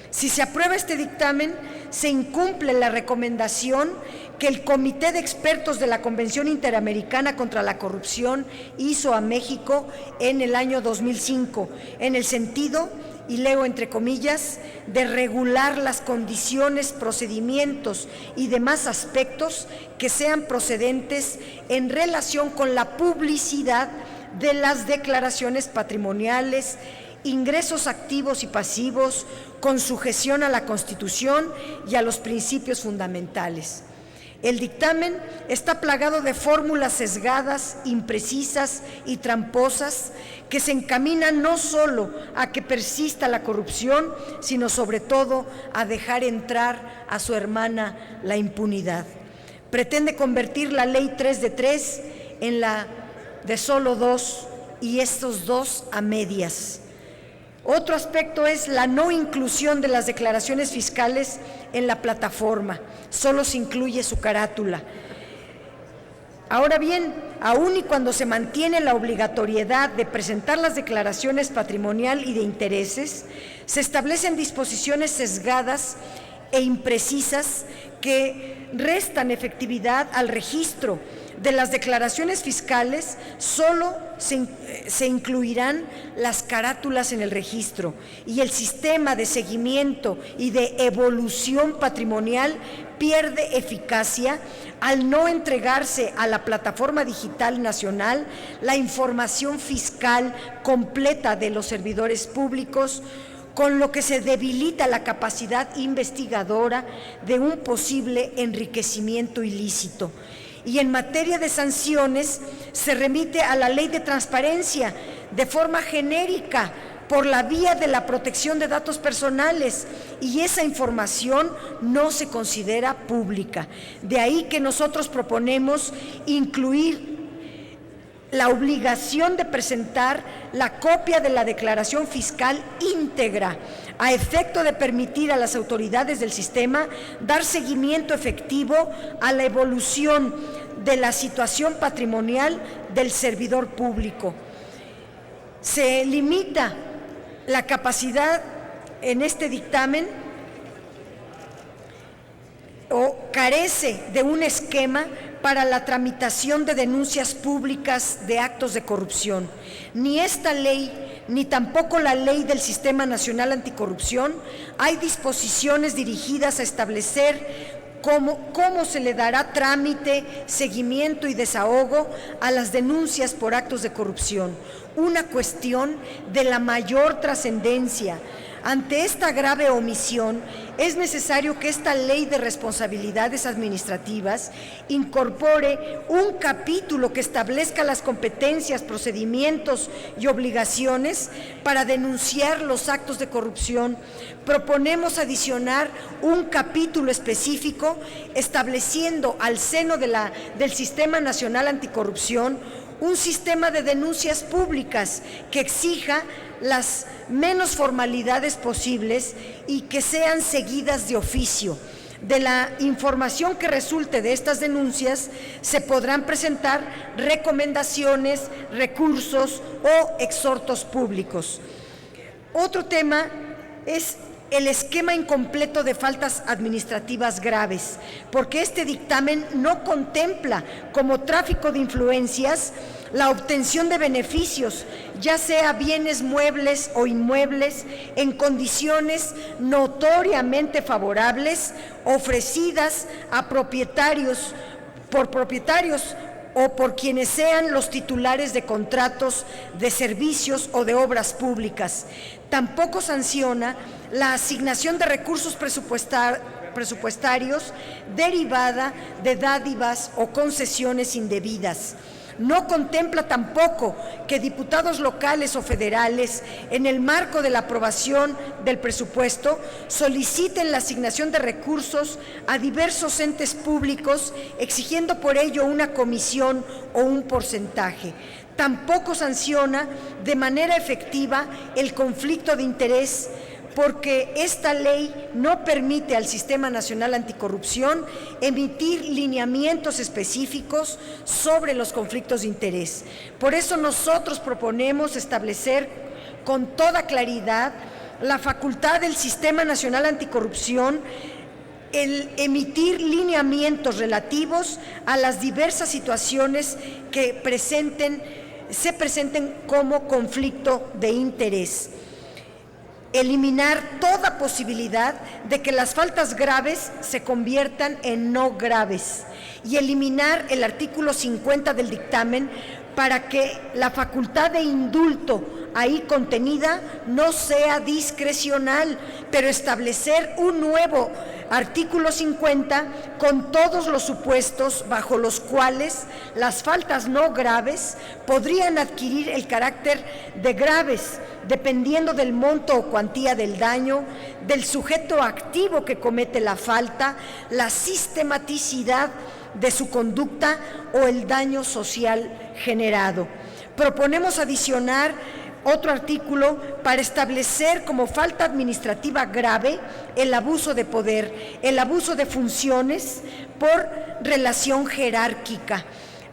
Si se aprueba este dictamen, se incumple la recomendación que el Comité de Expertos de la Convención Interamericana contra la Corrupción hizo a México en el año 2005, en el sentido, y leo entre comillas, de regular las condiciones, procedimientos y demás aspectos que sean procedentes en relación con la publicidad de las declaraciones patrimoniales, ingresos activos y pasivos, con sujeción a la Constitución y a los principios fundamentales. El dictamen está plagado de fórmulas sesgadas, imprecisas y tramposas que se encaminan no solo a que persista la corrupción, sino sobre todo a dejar entrar a su hermana la impunidad. Pretende convertir la Ley 3 de 3 en la de solo 2, y estos 2 a medias. Otro aspecto es la no inclusión de las declaraciones fiscales en la plataforma, solo se incluye su carátula. Ahora bien, aun y cuando se mantiene la obligatoriedad de presentar las declaraciones patrimonial y de intereses, se establecen disposiciones sesgadas e imprecisas que restan efectividad al registro. De las declaraciones fiscales solo se incluirán las carátulas en el registro, y el sistema de seguimiento y de evolución patrimonial pierde eficacia al no entregarse a la Plataforma Digital Nacional la información fiscal completa de los servidores públicos, con lo que se debilita la capacidad investigadora de un posible enriquecimiento ilícito. Y en materia de sanciones se remite a la Ley de Transparencia de forma genérica, por la vía de la protección de datos personales y esa información no se considera pública. De ahí que nosotros proponemos incluir la obligación de presentar la copia de la declaración fiscal íntegra, a efecto de permitir a las autoridades del sistema dar seguimiento efectivo a la evolución de la situación patrimonial del servidor público. Se limita la capacidad en este dictamen o carece de un esquema para la tramitación de denuncias públicas de actos de corrupción. Ni esta ley, ni tampoco la Ley del Sistema Nacional Anticorrupción, hay disposiciones dirigidas a establecer cómo se le dará trámite, seguimiento y desahogo a las denuncias por actos de corrupción. Una cuestión de la mayor trascendencia. Ante esta grave omisión, es necesario que esta Ley de Responsabilidades Administrativas incorpore un capítulo que establezca las competencias, procedimientos y obligaciones para denunciar los actos de corrupción. Proponemos adicionar un capítulo específico estableciendo al seno del Sistema Nacional Anticorrupción un sistema de denuncias públicas que exija las menos formalidades posibles y que sean seguidas de oficio. De la información que resulte de estas denuncias se podrán presentar recomendaciones, recursos o exhortos públicos. Otro tema es el esquema incompleto de faltas administrativas graves, porque este dictamen no contempla como tráfico de influencias la obtención de beneficios, ya sea bienes muebles o inmuebles, en condiciones notoriamente favorables, ofrecidas a propietarios, por propietarios o por quienes sean los titulares de contratos de servicios o de obras públicas. Tampoco sanciona la asignación de recursos presupuestarios derivada de dádivas o concesiones indebidas. No contempla tampoco que diputados locales o federales, en el marco de la aprobación del presupuesto, soliciten la asignación de recursos a diversos entes públicos, exigiendo por ello una comisión o un porcentaje. Tampoco sanciona de manera efectiva el conflicto de interés, porque esta ley no permite al Sistema Nacional Anticorrupción emitir lineamientos específicos sobre los conflictos de interés. Por eso nosotros proponemos establecer con toda claridad la facultad del Sistema Nacional Anticorrupción el emitir lineamientos relativos a las diversas situaciones que se presenten como conflicto de interés. Eliminar toda posibilidad de que las faltas graves se conviertan en no graves y eliminar el artículo 50 del dictamen para que la facultad de indulto ahí contenida no sea discrecional, pero establecer un nuevo artículo 50 con todos los supuestos bajo los cuales las faltas no graves podrían adquirir el carácter de graves, dependiendo del monto o cuantía del daño, del sujeto activo que comete la falta, la sistematicidad de su conducta o el daño social generado. Proponemos adicionar otro artículo para establecer como falta administrativa grave el abuso de poder, el abuso de funciones por relación jerárquica.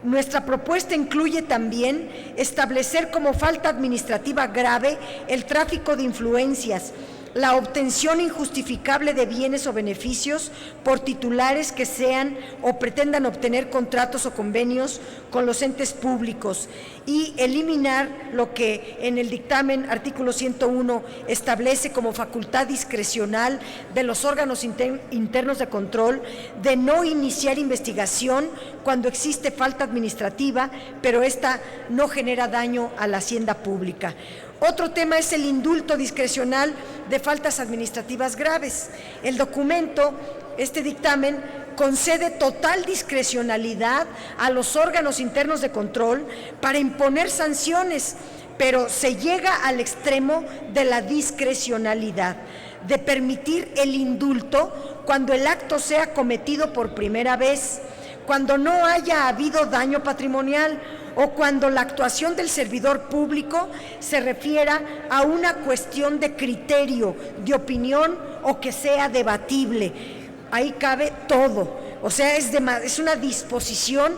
Nuestra propuesta incluye también establecer como falta administrativa grave el tráfico de influencias, la obtención injustificable de bienes o beneficios por titulares que sean o pretendan obtener contratos o convenios con los entes públicos y eliminar lo que en el dictamen artículo 101 establece como facultad discrecional de los órganos internos de control de no iniciar investigación cuando existe falta administrativa, pero esta no genera daño a la hacienda pública. Otro tema es el indulto discrecional de faltas administrativas graves. El documento, este dictamen, concede total discrecionalidad a los órganos internos de control para imponer sanciones pero se llega al extremo de la discrecionalidad, de permitir el indulto cuando el acto sea cometido por primera vez, cuando no haya habido daño patrimonial o cuando la actuación del servidor público se refiera a una cuestión de criterio, de opinión o que sea debatible. Ahí cabe todo, o sea, es una disposición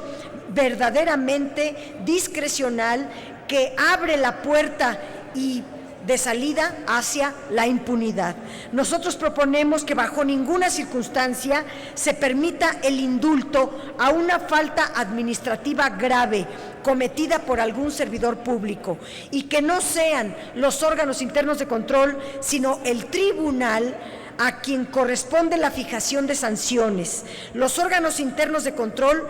verdaderamente discrecional que abre la puerta y de salida hacia la impunidad. Nosotros proponemos que bajo ninguna circunstancia se permita el indulto a una falta administrativa grave cometida por algún servidor público y que no sean los órganos internos de control, sino el tribunal a quien corresponde la fijación de sanciones. Los órganos internos de control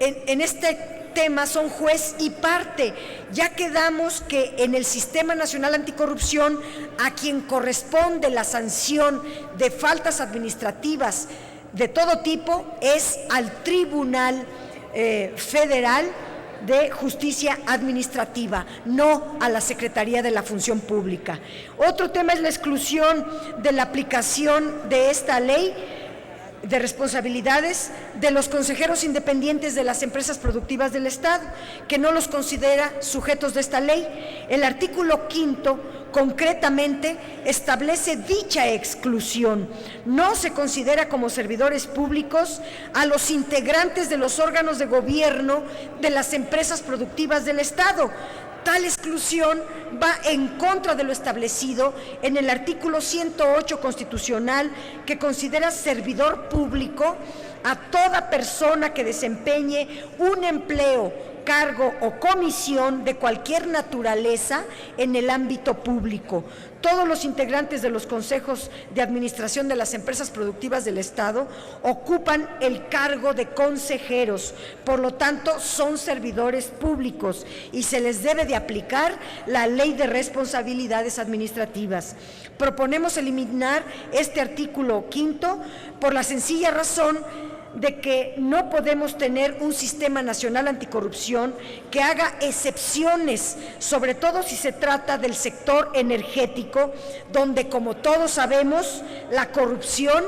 en este tema son juez y parte. Ya quedamos que en el Sistema Nacional Anticorrupción a quien corresponde la sanción de faltas administrativas de todo tipo es al Tribunal Federal de Justicia Administrativa, no a la Secretaría de la Función Pública. Otro tema es la exclusión de la aplicación de esta ley de responsabilidades de los consejeros independientes de las empresas productivas del Estado, que no los considera sujetos de esta ley. El artículo 5 concretamente establece dicha exclusión. No se considera como servidores públicos a los integrantes de los órganos de gobierno de las empresas productivas del Estado. Tal exclusión va en contra de lo establecido en el artículo 108 constitucional, que considera servidor público a toda persona que desempeñe un empleo, cargo o comisión de cualquier naturaleza en el ámbito público. Todos los integrantes de los consejos de administración de las empresas productivas del Estado ocupan el cargo de consejeros, por lo tanto son servidores públicos y se les debe de aplicar la Ley de Responsabilidades Administrativas. Proponemos eliminar este artículo 5 por la sencilla razón de que no podemos tener un sistema nacional anticorrupción que haga excepciones, sobre todo si se trata del sector energético, donde, como todos sabemos, la corrupción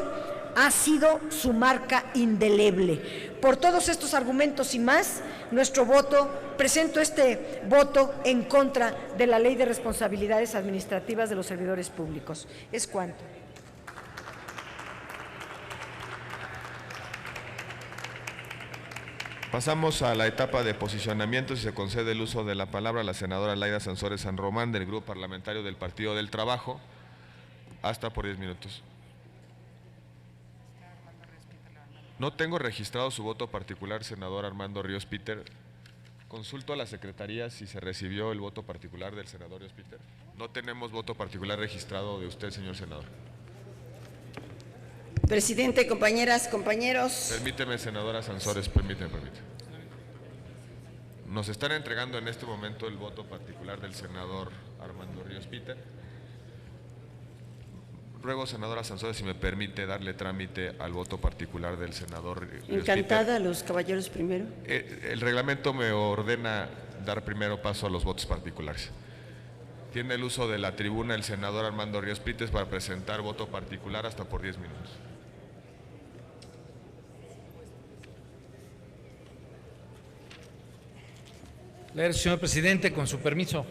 ha sido su marca indeleble. Por todos estos argumentos y más, presento este voto en contra de la Ley de Responsabilidades Administrativas de los Servidores Públicos. Es cuanto. Pasamos a la etapa de posicionamiento. Si se concede el uso de la palabra a la senadora Laida Sansores San Román, del Grupo Parlamentario del Partido del Trabajo, hasta por 10 minutos. No tengo registrado su voto particular, senador Armando Ríos Peter. Consulto a la Secretaría si se recibió el voto particular del senador Ríos Peter. No tenemos voto particular registrado de usted, señor senador. Presidente, compañeras, compañeros. Permíteme, senadora Sansores, permíteme. Nos están entregando en este momento el voto particular del senador Armando Ríos Peter. Ruego, senadora Sansores, si me permite darle trámite al voto particular del senador Ríos Encantada, Peter. los caballeros primero. El reglamento me ordena dar primero paso a los votos particulares. Tiene el uso de la tribuna el senador Armando Ríos Peter para presentar voto particular hasta por 10 minutos. Señor presidente, con su permiso.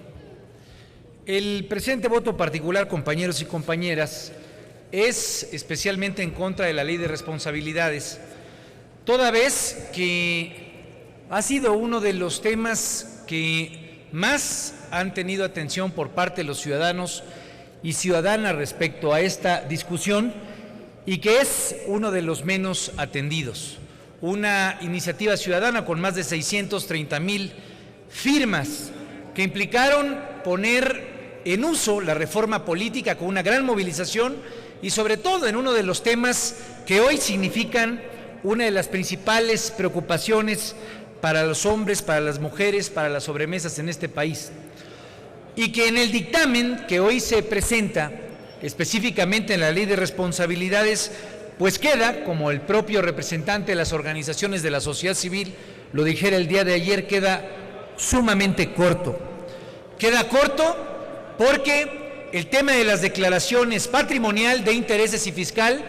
El presente voto particular, compañeros y compañeras, es especialmente en contra de la Ley de Responsabilidades, toda vez que ha sido uno de los temas que más han tenido atención por parte de los ciudadanos y ciudadanas respecto a esta discusión y que es uno de los menos atendidos. Una iniciativa ciudadana con más de 630,000 firmas que implicaron poner en uso la reforma política con una gran movilización y sobre todo en uno de los temas que hoy significan una de las principales preocupaciones para los hombres, para las mujeres, para las sobremesas en este país. Y que en el dictamen que hoy se presenta, específicamente en la Ley de Responsabilidades, pues queda, como el propio representante de las organizaciones de la sociedad civil lo dijera el día de ayer, queda sumamente corto. Queda corto porque el tema de las declaraciones patrimonial, de intereses y fiscal,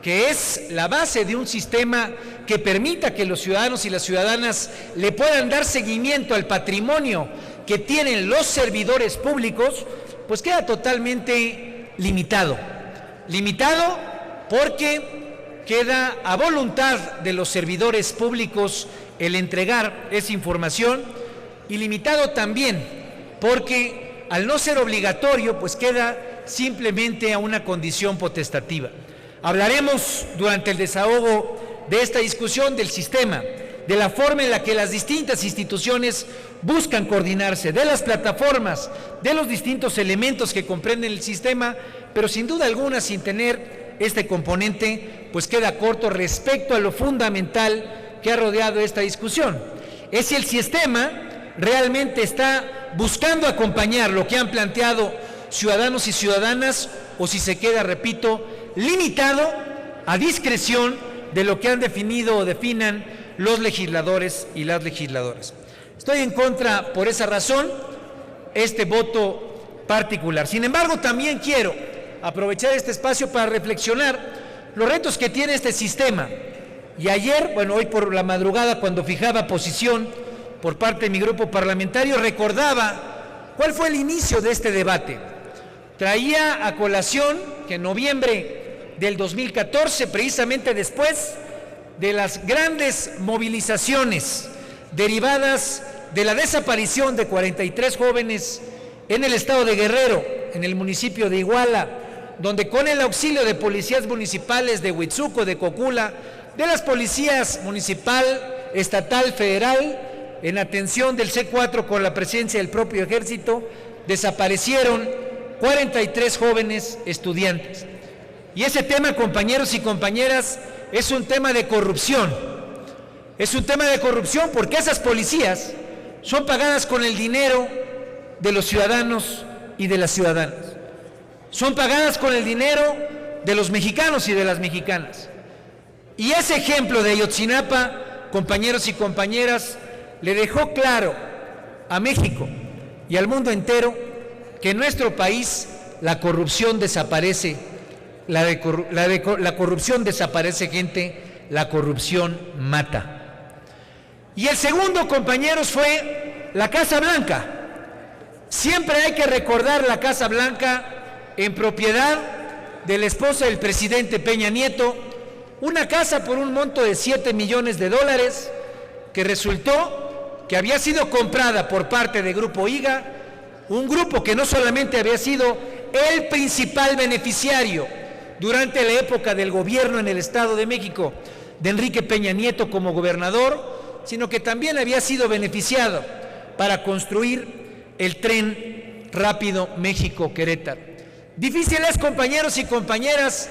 que es la base de un sistema que permita que los ciudadanos y las ciudadanas le puedan dar seguimiento al patrimonio que tienen los servidores públicos, pues queda totalmente limitado. Limitado porque queda a voluntad de los servidores públicos el entregar esa información, y limitado también porque al no ser obligatorio, pues queda simplemente a una condición potestativa. Hablaremos durante el desahogo de esta discusión del sistema, de la forma en la que las distintas instituciones buscan coordinarse, de las plataformas, de los distintos elementos que comprenden el sistema, pero sin duda alguna sin tener este componente, pues queda corto respecto a lo fundamental que ha rodeado esta discusión. Es si el sistema realmente está buscando acompañar lo que han planteado ciudadanos y ciudadanas, o si se queda, repito, limitado a discreción de lo que han definido o definan los legisladores y las legisladoras. Estoy en contra, por esa razón, este voto particular. Sin embargo, también quiero aprovechar este espacio para reflexionar los retos que tiene este sistema. Y ayer, hoy por la madrugada, cuando fijaba posición por parte de mi grupo parlamentario, recordaba cuál fue el inicio de este debate. Traía a colación que en noviembre del 2014, precisamente después de las grandes movilizaciones derivadas de la desaparición de 43 jóvenes en el estado de Guerrero, en el municipio de Iguala, donde con el auxilio de policías municipales de Huitzuco, de Cocula, de las policías municipal, estatal, federal, en atención del C4 con la presencia del propio ejército, desaparecieron 43 jóvenes estudiantes. Y ese tema, compañeros y compañeras, es un tema de corrupción. Es un tema de corrupción porque esas policías son pagadas con el dinero de los ciudadanos y de las ciudadanas. Son pagadas con el dinero de los mexicanos y de las mexicanas. Y ese ejemplo de Ayotzinapa, compañeros y compañeras, le dejó claro a México y al mundo entero que en nuestro país la corrupción desaparece. La corrupción desaparece, gente, la corrupción mata. Y el segundo, compañeros, fue la Casa Blanca. Siempre hay que recordar la Casa Blanca en propiedad de la esposa del presidente Peña Nieto, una casa por un monto de $7 millones que resultó que había sido comprada por parte de Grupo IGA, un grupo que no solamente había sido el principal beneficiario durante la época del gobierno en el Estado de México de Enrique Peña Nieto como gobernador, sino que también había sido beneficiado para construir el tren rápido México-Querétaro. Difícil es, compañeros y compañeras,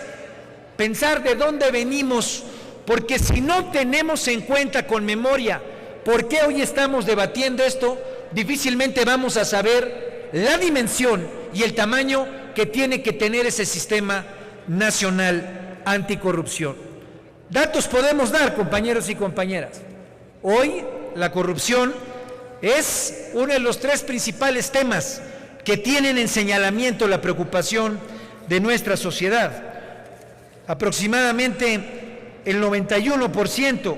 pensar de dónde venimos, porque si no tenemos en cuenta con memoria por qué hoy estamos debatiendo esto, difícilmente vamos a saber la dimensión y el tamaño que tiene que tener ese sistema nacional anticorrupción. Datos podemos dar, compañeros y compañeras. Hoy la corrupción es uno de los 3 principales temas que tienen en señalamiento la preocupación de nuestra sociedad. Aproximadamente el 91%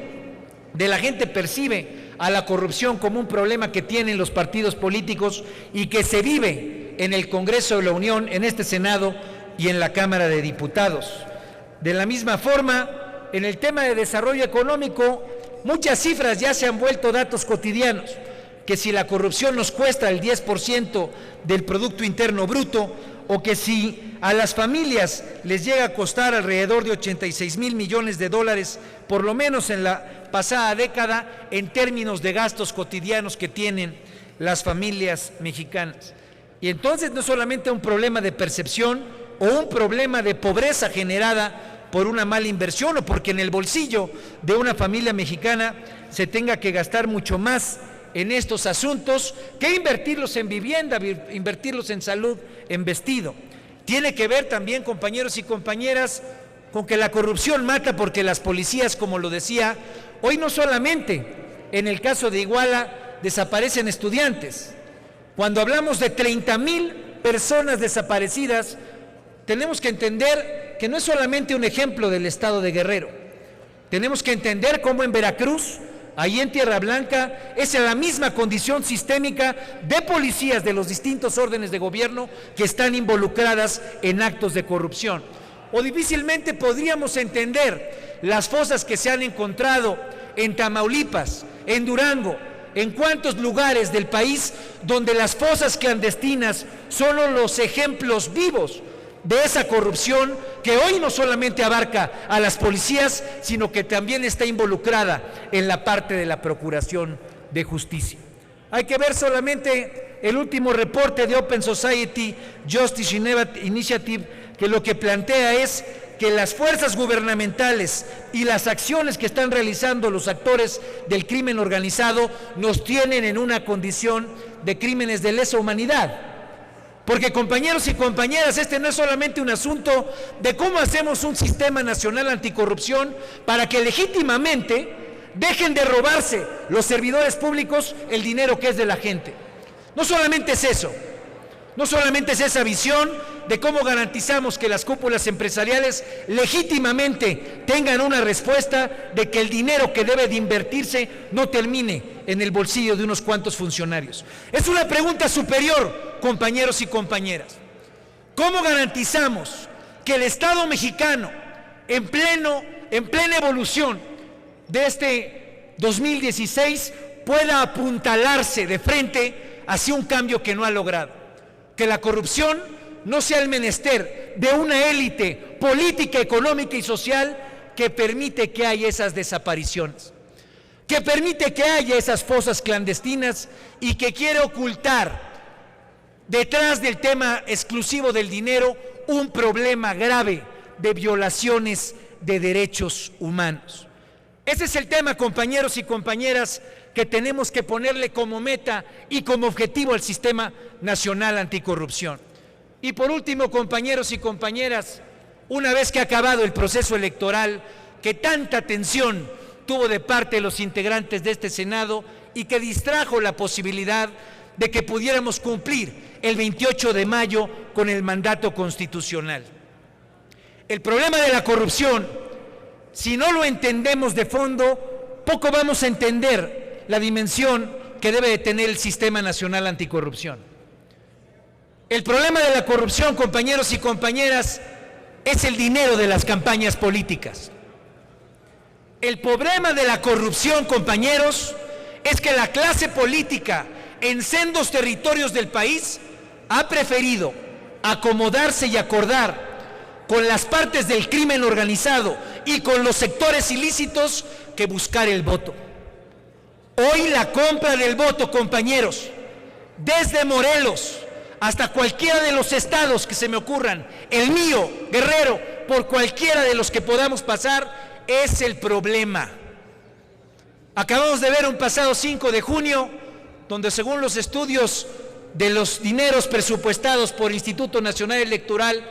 de la gente percibe a la corrupción como un problema que tienen los partidos políticos y que se vive en el Congreso de la Unión, en este Senado y en la Cámara de Diputados. De la misma forma, en el tema de desarrollo económico, muchas cifras ya se han vuelto datos cotidianos, que si la corrupción nos cuesta el 10% del Producto Interno Bruto, o que si a las familias les llega a costar alrededor de $86 mil millones, por lo menos en la pasada década, en términos de gastos cotidianos que tienen las familias mexicanas. Y entonces no solamente un problema de percepción o un problema de pobreza generada por una mala inversión o porque en el bolsillo de una familia mexicana se tenga que gastar mucho más en estos asuntos que invertirlos en vivienda, invertirlos en salud, en vestido. Tiene que ver también, compañeros y compañeras, con que la corrupción mata porque las policías, como lo decía, hoy no solamente en el caso de Iguala desaparecen estudiantes, Cuando hablamos de 30,000 personas desaparecidas, tenemos que entender que no es solamente un ejemplo del estado de Guerrero. Tenemos que entender cómo en Veracruz, ahí en Tierra Blanca, es la misma condición sistémica de policías de los distintos órdenes de gobierno que están involucradas en actos de corrupción. O difícilmente podríamos entender las fosas que se han encontrado en Tamaulipas, en Durango, en cuántos lugares del país donde las fosas clandestinas son los ejemplos vivos de esa corrupción que hoy no solamente abarca a las policías, sino que también está involucrada en la parte de la Procuración de Justicia. Hay que ver solamente el último reporte de Open Society Justice Initiative, que lo que plantea es que las fuerzas gubernamentales y las acciones que están realizando los actores del crimen organizado nos tienen en una condición de crímenes de lesa humanidad. Porque, compañeros y compañeras, este no es solamente un asunto de cómo hacemos un sistema nacional anticorrupción para que legítimamente dejen de robarse los servidores públicos el dinero que es de la gente. No solamente es eso, no solamente es esa visión de cómo garantizamos que las cúpulas empresariales legítimamente tengan una respuesta de que el dinero que debe de invertirse no termine en el bolsillo de unos cuantos funcionarios. Es una pregunta superior, compañeros y compañeras. ¿Cómo garantizamos que el Estado mexicano, en plena evolución de este 2016, pueda apuntalarse de frente hacia un cambio que no ha logrado? Que la corrupción no sea el menester de una élite política, económica y social que permite que haya esas desapariciones, que permite que haya esas fosas clandestinas y que quiere ocultar detrás del tema exclusivo del dinero un problema grave de violaciones de derechos humanos. Ese es el tema, compañeros y compañeras, que tenemos que ponerle como meta y como objetivo al Sistema Nacional Anticorrupción. Y por último, compañeros y compañeras, una vez que ha acabado el proceso electoral que tanta atención tuvo de parte de los integrantes de este Senado y que distrajo la posibilidad de que pudiéramos cumplir el 28 de mayo con el mandato constitucional. El problema de la corrupción, si no lo entendemos de fondo, poco vamos a entender la dimensión que debe de tener el Sistema Nacional Anticorrupción. El problema de la corrupción, compañeros y compañeras, es el dinero de las campañas políticas. El problema de la corrupción, compañeros, es que la clase política en sendos territorios del país ha preferido acomodarse y acordar con las partes del crimen organizado y con los sectores ilícitos que buscar el voto. Hoy la compra del voto, compañeros, desde Morelos hasta cualquiera de los estados que se me ocurran, el mío, Guerrero, por cualquiera de los que podamos pasar, es el problema. Acabamos de ver un pasado 5 de junio, donde según los estudios de los dineros presupuestados por el Instituto Nacional Electoral,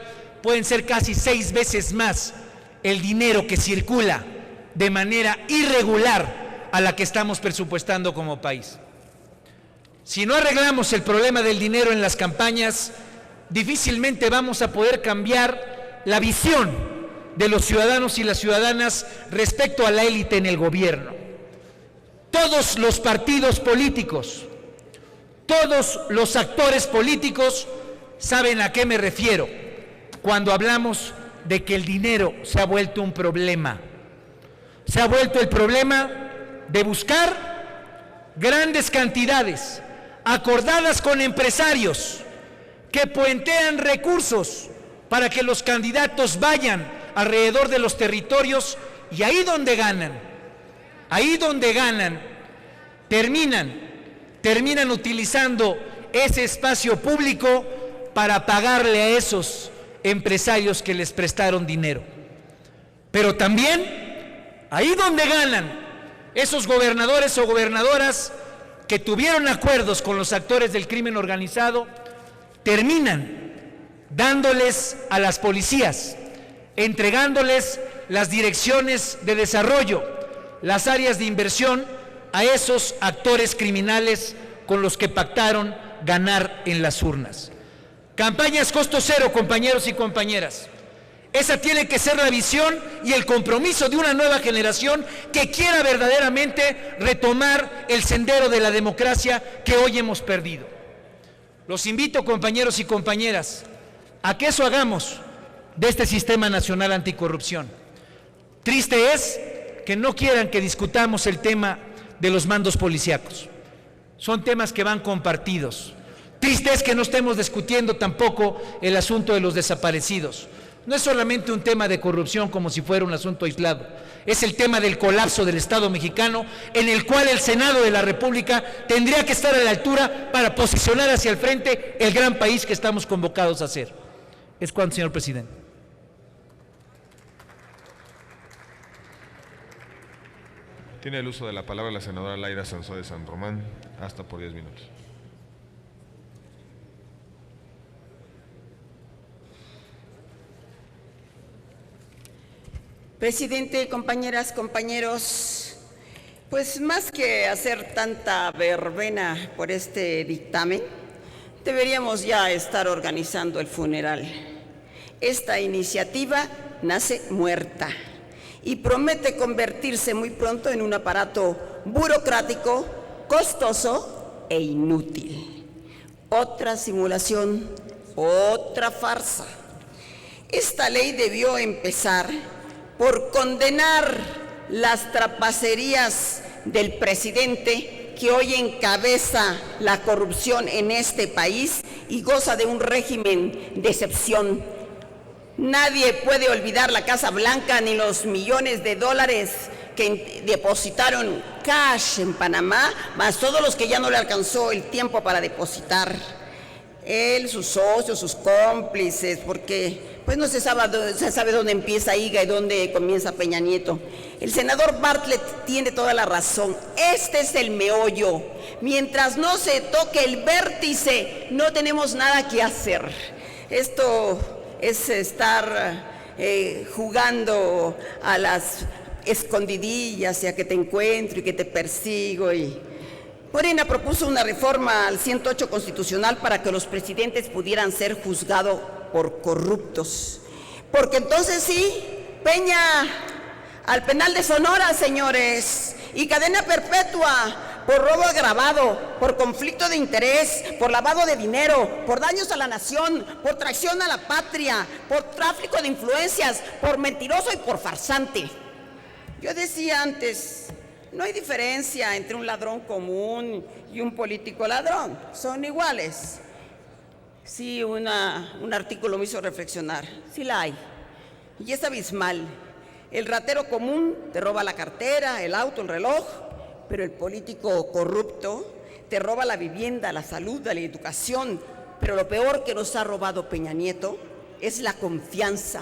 pueden ser casi 6 veces más el dinero que circula de manera irregular a la que estamos presupuestando como país. Si no arreglamos el problema del dinero en las campañas, difícilmente vamos a poder cambiar la visión de los ciudadanos y las ciudadanas respecto a la élite en el gobierno. Todos los partidos políticos, todos los actores políticos saben a qué me refiero cuando hablamos de que el dinero se ha vuelto un problema. Se ha vuelto el problema de buscar grandes cantidades acordadas con empresarios que puentean recursos para que los candidatos vayan alrededor de los territorios y ahí donde ganan, terminan utilizando ese espacio público para pagarle a esos empresarios que les prestaron dinero. Pero también, ahí donde ganan esos gobernadores o gobernadoras que tuvieron acuerdos con los actores del crimen organizado, terminan dándoles a las policías, entregándoles las direcciones de desarrollo, las áreas de inversión a esos actores criminales con los que pactaron ganar en las urnas. Campañas costo cero, compañeros y compañeras. Esa tiene que ser la visión y el compromiso de una nueva generación que quiera verdaderamente retomar el sendero de la democracia que hoy hemos perdido. Los invito, compañeros y compañeras, a que eso hagamos de este Sistema Nacional Anticorrupción. Triste es que no quieran que discutamos el tema de los mandos policíacos. Son temas que van compartidos. Triste es que no estemos discutiendo tampoco el asunto de los desaparecidos. No es solamente un tema de corrupción como si fuera un asunto aislado. Es el tema del colapso del Estado mexicano, en el cual el Senado de la República tendría que estar a la altura para posicionar hacia el frente el gran país que estamos convocados a hacer. Es cuanto, señor presidente. Tiene el uso de la palabra la senadora Laida Sansón de San Román, hasta por 10 minutos. Presidente, compañeras, compañeros, pues más que hacer tanta verbena por este dictamen, deberíamos ya estar organizando el funeral. Esta iniciativa nace muerta y promete convertirse muy pronto en un aparato burocrático, costoso e inútil. Otra simulación, otra farsa. Esta ley debió empezar por condenar las trapacerías del presidente que hoy encabeza la corrupción en este país y goza de un régimen de excepción. Nadie puede olvidar la Casa Blanca ni los millones de dólares que depositaron cash en Panamá, más todos los que ya no le alcanzó el tiempo para depositar. Él, sus socios, sus cómplices, porque pues no se sabe dónde empieza Higa y dónde comienza Peña Nieto. El senador Bartlett tiene toda la razón. Este es el meollo. Mientras no se toque el vértice, no tenemos nada que hacer. Esto es estar jugando a las escondidillas y a que te encuentro y que te persigo. Morena propuso una reforma al 108 constitucional para que los presidentes pudieran ser juzgados por corruptos. Porque entonces sí, Peña al penal de Sonora, señores, y cadena perpetua por robo agravado, por conflicto de interés, por lavado de dinero, por daños a la nación, por traición a la patria, por tráfico de influencias, por mentiroso y por farsante. Yo decía antes, no hay diferencia entre un ladrón común y un político ladrón, son iguales. Sí, un artículo me hizo reflexionar, sí la hay, y es abismal. El ratero común te roba la cartera, el auto, el reloj, pero el político corrupto te roba la vivienda, la salud, la educación. Pero lo peor que nos ha robado Peña Nieto es la confianza.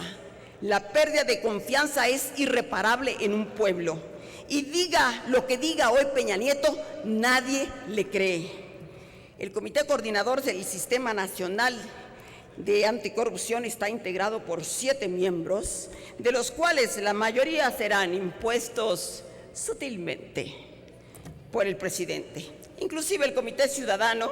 La pérdida de confianza es irreparable en un pueblo. Y diga lo que diga hoy Peña Nieto, nadie le cree. El Comité Coordinador del Sistema Nacional de Anticorrupción está integrado por 7 miembros, de los cuales la mayoría serán impuestos sutilmente por el presidente. Inclusive el Comité Ciudadano,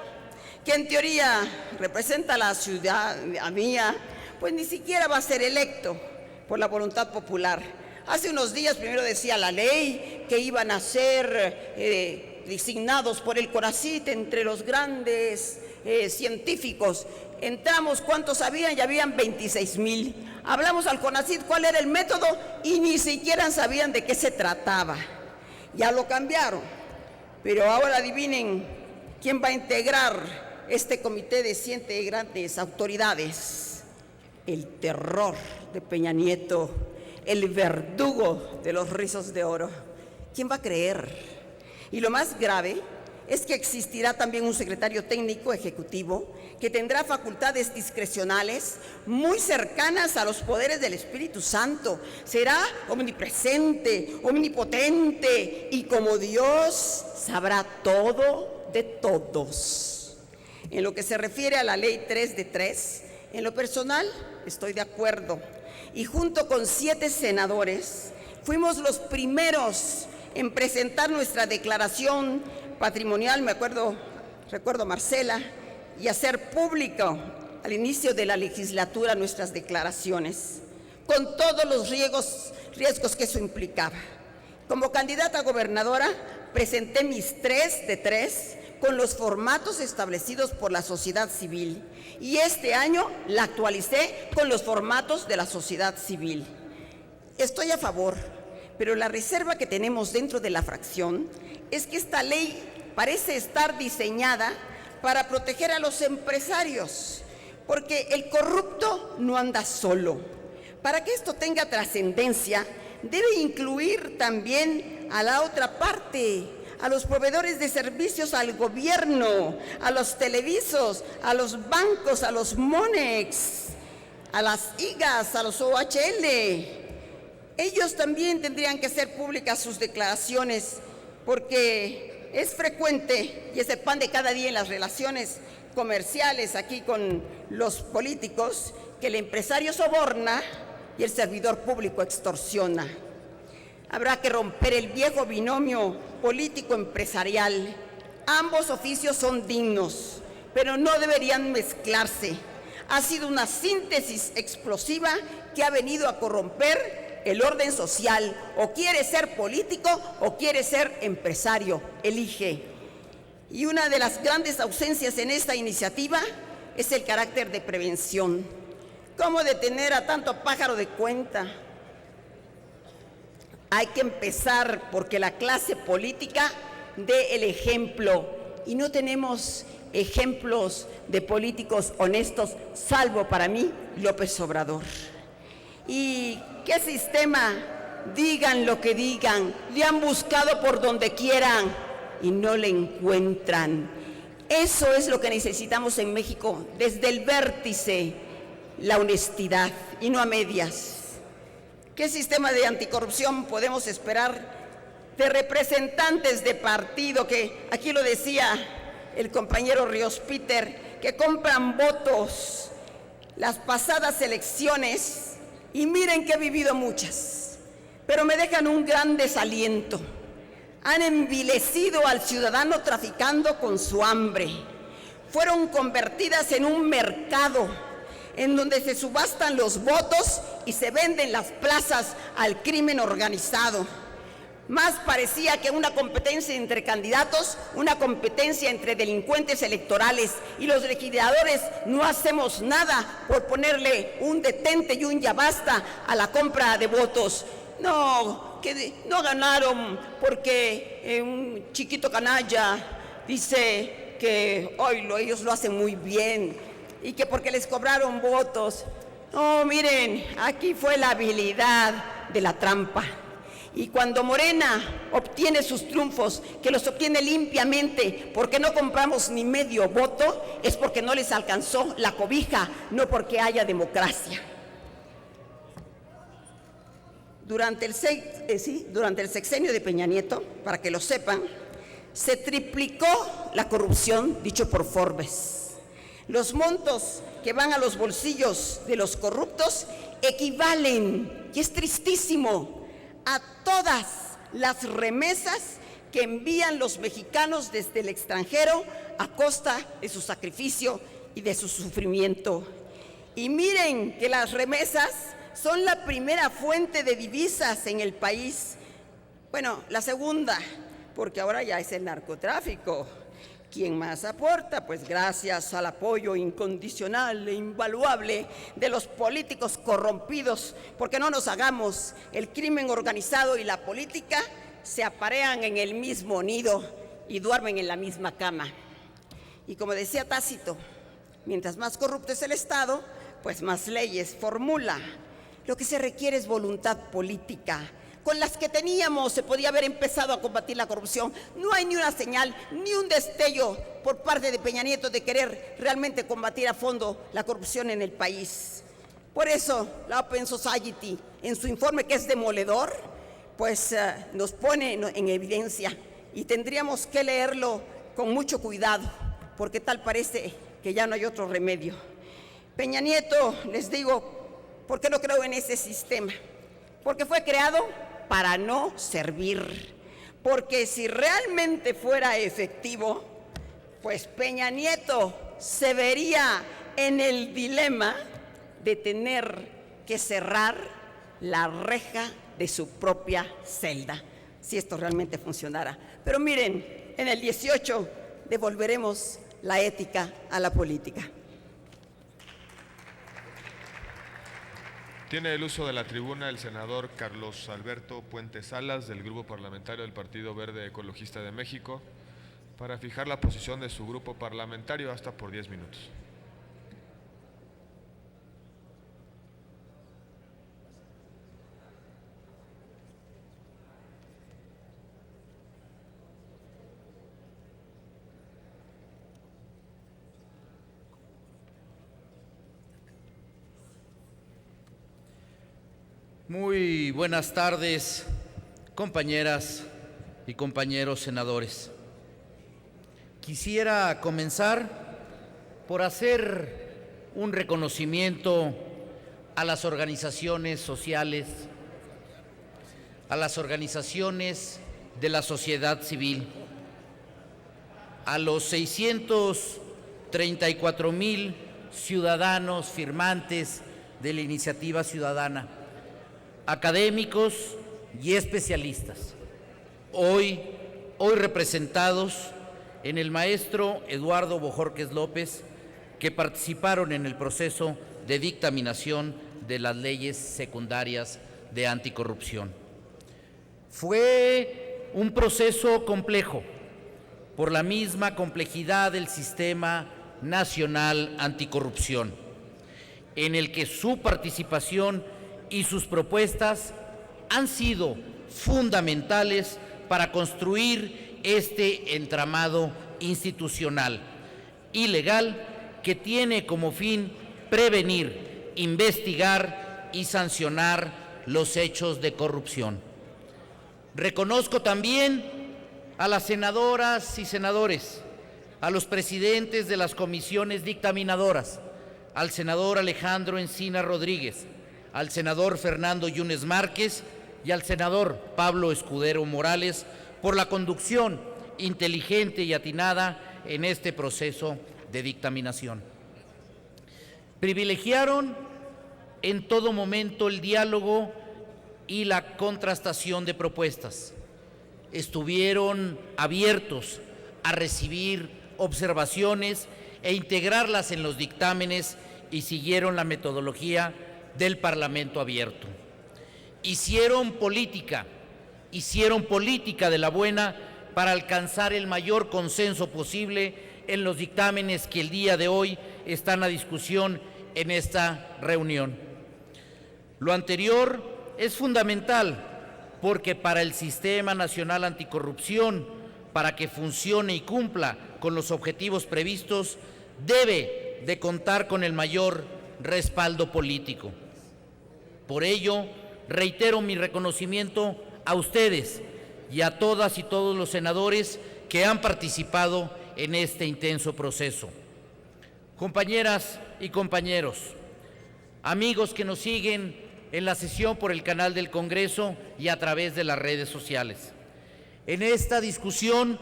que en teoría representa a la ciudadanía, pues ni siquiera va a ser electo por la voluntad popular. Hace unos días primero decía la ley que iban a ser designados por el CONACYT entre los grandes científicos. Entramos, ¿cuántos habían? Ya habían 26,000. Hablamos al CONACYT cuál era el método y ni siquiera sabían de qué se trataba. Ya lo cambiaron. Pero ahora adivinen quién va a integrar este comité de 7 grandes autoridades. El terror de Peña Nieto, el verdugo de los rizos de oro. ¿Quién va a creer? Y lo más grave es que existirá también un secretario técnico ejecutivo que tendrá facultades discrecionales muy cercanas a los poderes del Espíritu Santo. Será omnipresente, omnipotente y como Dios sabrá todo de todos. En lo que se refiere a la ley 3 de 3, en lo personal estoy de acuerdo. Y junto con 7 senadores fuimos los primeros en presentar nuestra declaración patrimonial. Recuerdo Marcela, y hacer público al inicio de la legislatura nuestras declaraciones, con todos los riesgos que eso implicaba. Como candidata a gobernadora, presenté mis 3 de 3 con los formatos establecidos por la sociedad civil, y este año la actualicé con los formatos de la sociedad civil. Estoy a favor, pero la reserva que tenemos dentro de la fracción es que esta ley parece estar diseñada para proteger a los empresarios, porque el corrupto no anda solo. Para que esto tenga trascendencia, debe incluir también a la otra parte, a los proveedores de servicios al gobierno, a los televisos, a los bancos, a los Monex, a las IGAS, a los OHL. Ellos también tendrían que hacer públicas sus declaraciones, porque es frecuente y es el pan de cada día en las relaciones comerciales aquí con los políticos, que el empresario soborna y el servidor público extorsiona. Habrá que romper el viejo binomio político-empresarial. Ambos oficios son dignos, pero no deberían mezclarse. Ha sido una síntesis explosiva que ha venido a corromper el orden social. O quiere ser político o quiere ser empresario. Elige. Y una de las grandes ausencias en esta iniciativa es el carácter de prevención. ¿Cómo detener a tanto pájaro de cuenta? Hay que empezar porque la clase política dé el ejemplo, y no tenemos ejemplos de políticos honestos, salvo para mí López Obrador. ¿Y qué sistema? Digan lo que digan, le han buscado por donde quieran y no le encuentran. Eso es lo que necesitamos en México, desde el vértice, la honestidad y no a medias. ¿Qué sistema de anticorrupción podemos esperar de representantes de partido que, aquí lo decía el compañero Ríos Peter, que compran votos las pasadas elecciones? Y miren que he vivido muchas, pero me dejan un gran desaliento. Han envilecido al ciudadano traficando con su hambre. Fueron convertidas en un mercado en donde se subastan los votos y se venden las plazas al crimen organizado. Más parecía que una competencia entre candidatos, una competencia entre delincuentes electorales, y los legisladores no hacemos nada por ponerle un detente y un ya basta a la compra de votos. No, que no ganaron porque un chiquito canalla dice que ellos lo hacen muy bien y que porque les cobraron votos. No, miren, aquí fue la habilidad de la trampa. Y cuando Morena obtiene sus triunfos, que los obtiene limpiamente, porque no compramos ni medio voto, es porque no les alcanzó la cobija, no porque haya democracia. Durante el sexenio de Peña Nieto, para que lo sepan, se triplicó la corrupción, dicho por Forbes. Los montos que van a los bolsillos de los corruptos equivalen, y es tristísimo, a todas las remesas que envían los mexicanos desde el extranjero a costa de su sacrificio y de su sufrimiento. Y miren que las remesas son la primera fuente de divisas en el país. Bueno, la segunda, porque ahora ya es el narcotráfico. ¿Quién más aporta? Pues gracias al apoyo incondicional e invaluable de los políticos corrompidos, porque no nos hagamos, el crimen organizado y la política se aparean en el mismo nido y duermen en la misma cama. Y como decía Tácito, mientras más corrupto es el Estado, pues más leyes formula. Lo que se requiere es voluntad política. Con las que teníamos se podía haber empezado a combatir la corrupción. No hay ni una señal, ni un destello por parte de Peña Nieto de querer realmente combatir a fondo la corrupción en el país. Por eso la Open Society, en su informe que es demoledor, pues nos pone en evidencia, y tendríamos que leerlo con mucho cuidado, porque tal parece que ya no hay otro remedio. Peña Nieto, les digo, ¿por qué no creo en ese sistema? Porque fue creado para no servir. Porque si realmente fuera efectivo, pues Peña Nieto se vería en el dilema de tener que cerrar la reja de su propia celda, si esto realmente funcionara. Pero miren, en el 18 devolveremos la ética a la política. Tiene el uso de la tribuna el senador Carlos Alberto Puente Salas, del Grupo Parlamentario del Partido Verde Ecologista de México, para fijar la posición de su grupo parlamentario hasta por 10 minutos. Muy buenas tardes, compañeras y compañeros senadores. Quisiera comenzar por hacer un reconocimiento a las organizaciones sociales, a las organizaciones de la sociedad civil, a los 634,000 ciudadanos firmantes de la iniciativa ciudadana, académicos y especialistas, hoy representados en el maestro Eduardo Bojórquez López, que participaron en el proceso de dictaminación de las leyes secundarias de anticorrupción. Fue un proceso complejo por la misma complejidad del sistema nacional anticorrupción, en el que su participación y sus propuestas han sido fundamentales para construir este entramado institucional y legal que tiene como fin prevenir, investigar y sancionar los hechos de corrupción. Reconozco también a las senadoras y senadores, a los presidentes de las comisiones dictaminadoras, al senador Alejandro Encina Rodríguez, al senador Fernando Yunes Márquez y al senador Pablo Escudero Morales por la conducción inteligente y atinada en este proceso de dictaminación. Privilegiaron en todo momento el diálogo y la contrastación de propuestas. Estuvieron abiertos a recibir observaciones e integrarlas en los dictámenes y siguieron la metodología del Parlamento abierto. Hicieron política de la buena para alcanzar el mayor consenso posible en los dictámenes que el día de hoy están a discusión en esta reunión. Lo anterior es fundamental porque para el Sistema Nacional Anticorrupción, para que funcione y cumpla con los objetivos previstos, debe de contar con el mayor respaldo político. Por ello, reitero mi reconocimiento a ustedes y a todas y todos los senadores que han participado en este intenso proceso. Compañeras y compañeros, amigos que nos siguen en la sesión por el canal del Congreso y a través de las redes sociales. En esta discusión,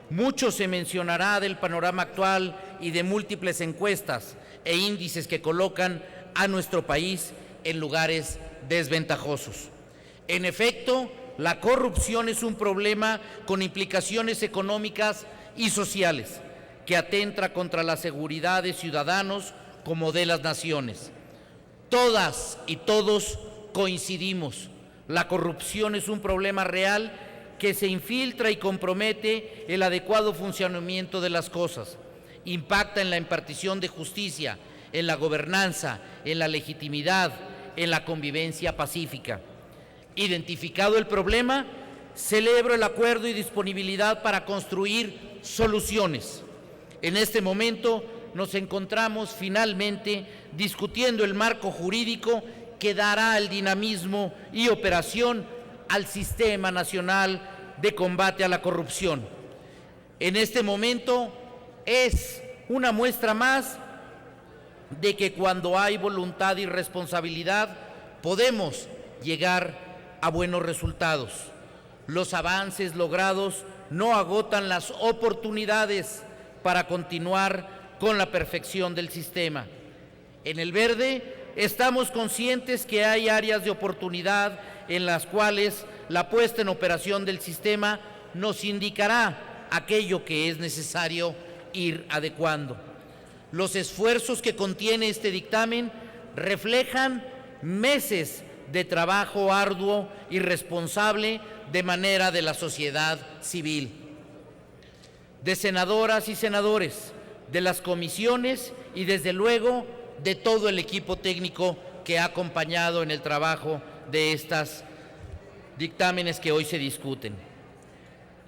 mucho se mencionará del panorama actual y de múltiples encuestas e índices que colocan a nuestro país en lugares desventajosos. En efecto, la corrupción es un problema con implicaciones económicas y sociales que atenta contra la seguridad de ciudadanos como de las naciones. Todas y todos coincidimos. La corrupción es un problema real que se infiltra y compromete el adecuado funcionamiento de las cosas. Impacta en la impartición de justicia, en la gobernanza, en la legitimidad, en la convivencia pacífica. Identificado el problema, celebro el acuerdo y disponibilidad para construir soluciones. En este momento nos encontramos finalmente discutiendo el marco jurídico que dará el dinamismo y operación al Sistema Nacional de Combate a la Corrupción. En este momento es una muestra más de que cuando hay voluntad y responsabilidad podemos llegar a buenos resultados. Los avances logrados no agotan las oportunidades para continuar con la perfección del sistema. En el verde estamos conscientes que hay áreas de oportunidad en las cuales la puesta en operación del sistema nos indicará aquello que es necesario ir adecuando. Los esfuerzos que contiene este dictamen reflejan meses de trabajo arduo y responsable de manera de la sociedad civil, de senadoras y senadores, de las comisiones y desde luego de todo el equipo técnico que ha acompañado en el trabajo de estos dictámenes que hoy se discuten.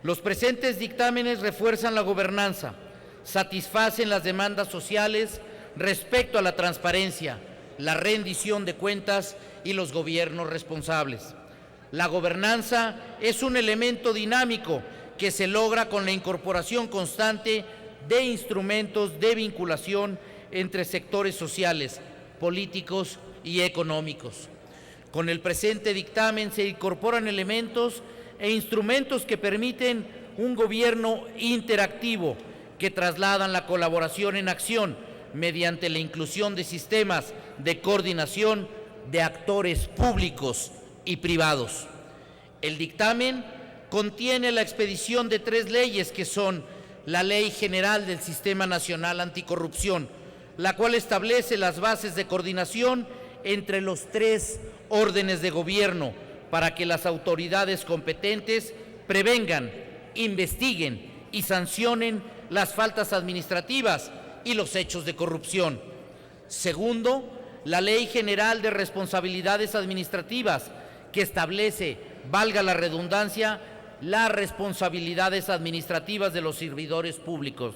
Los presentes dictámenes refuerzan la gobernanza, satisfacen las demandas sociales respecto a la transparencia, la rendición de cuentas y los gobiernos responsables. La gobernanza es un elemento dinámico que se logra con la incorporación constante de instrumentos de vinculación entre sectores sociales, políticos y económicos. Con el presente dictamen se incorporan elementos e instrumentos que permiten un gobierno interactivo, que trasladan la colaboración en acción mediante la inclusión de sistemas de coordinación de actores públicos y privados. El dictamen contiene la expedición de 3 leyes que son la Ley General del Sistema Nacional Anticorrupción, la cual establece las bases de coordinación entre los 3 órdenes de gobierno para que las autoridades competentes prevengan, investiguen y sancionen las faltas administrativas y los hechos de corrupción. Segundo, la Ley General de Responsabilidades Administrativas, que establece, valga la redundancia, las responsabilidades administrativas de los servidores públicos,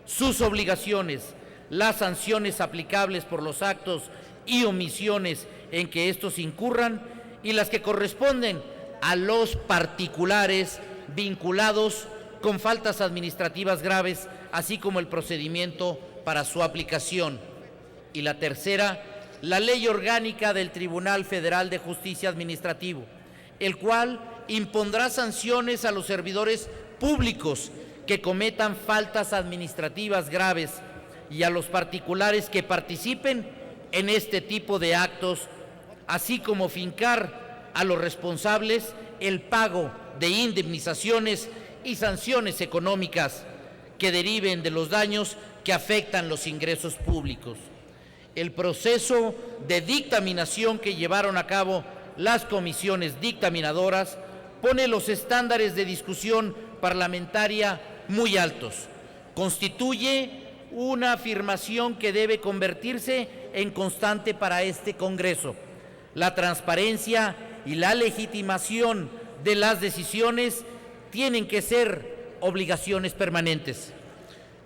sus obligaciones, las sanciones aplicables por los actos y omisiones en que estos incurran y las que corresponden a los particulares vinculados con faltas administrativas graves, así como el procedimiento para su aplicación. Y la tercera, la Ley Orgánica del Tribunal Federal de Justicia Administrativo, el cual impondrá sanciones a los servidores públicos que cometan faltas administrativas graves y a los particulares que participen en este tipo de actos, así como fincar a los responsables el pago de indemnizaciones y sanciones económicas que deriven de los daños que afectan los ingresos públicos. El proceso de dictaminación que llevaron a cabo las comisiones dictaminadoras pone los estándares de discusión parlamentaria muy altos. Constituye una afirmación que debe convertirse en constante para este Congreso. La transparencia y la legitimación de las decisiones tienen que ser obligaciones permanentes.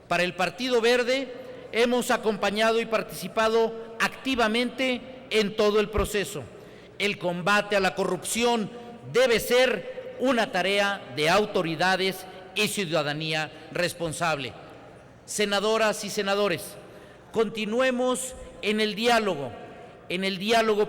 Para el Partido Verde hemos acompañado y participado activamente en todo el proceso. El combate a la corrupción debe ser una tarea de autoridades y ciudadanía responsable. Senadoras y senadores, continuemos en el diálogo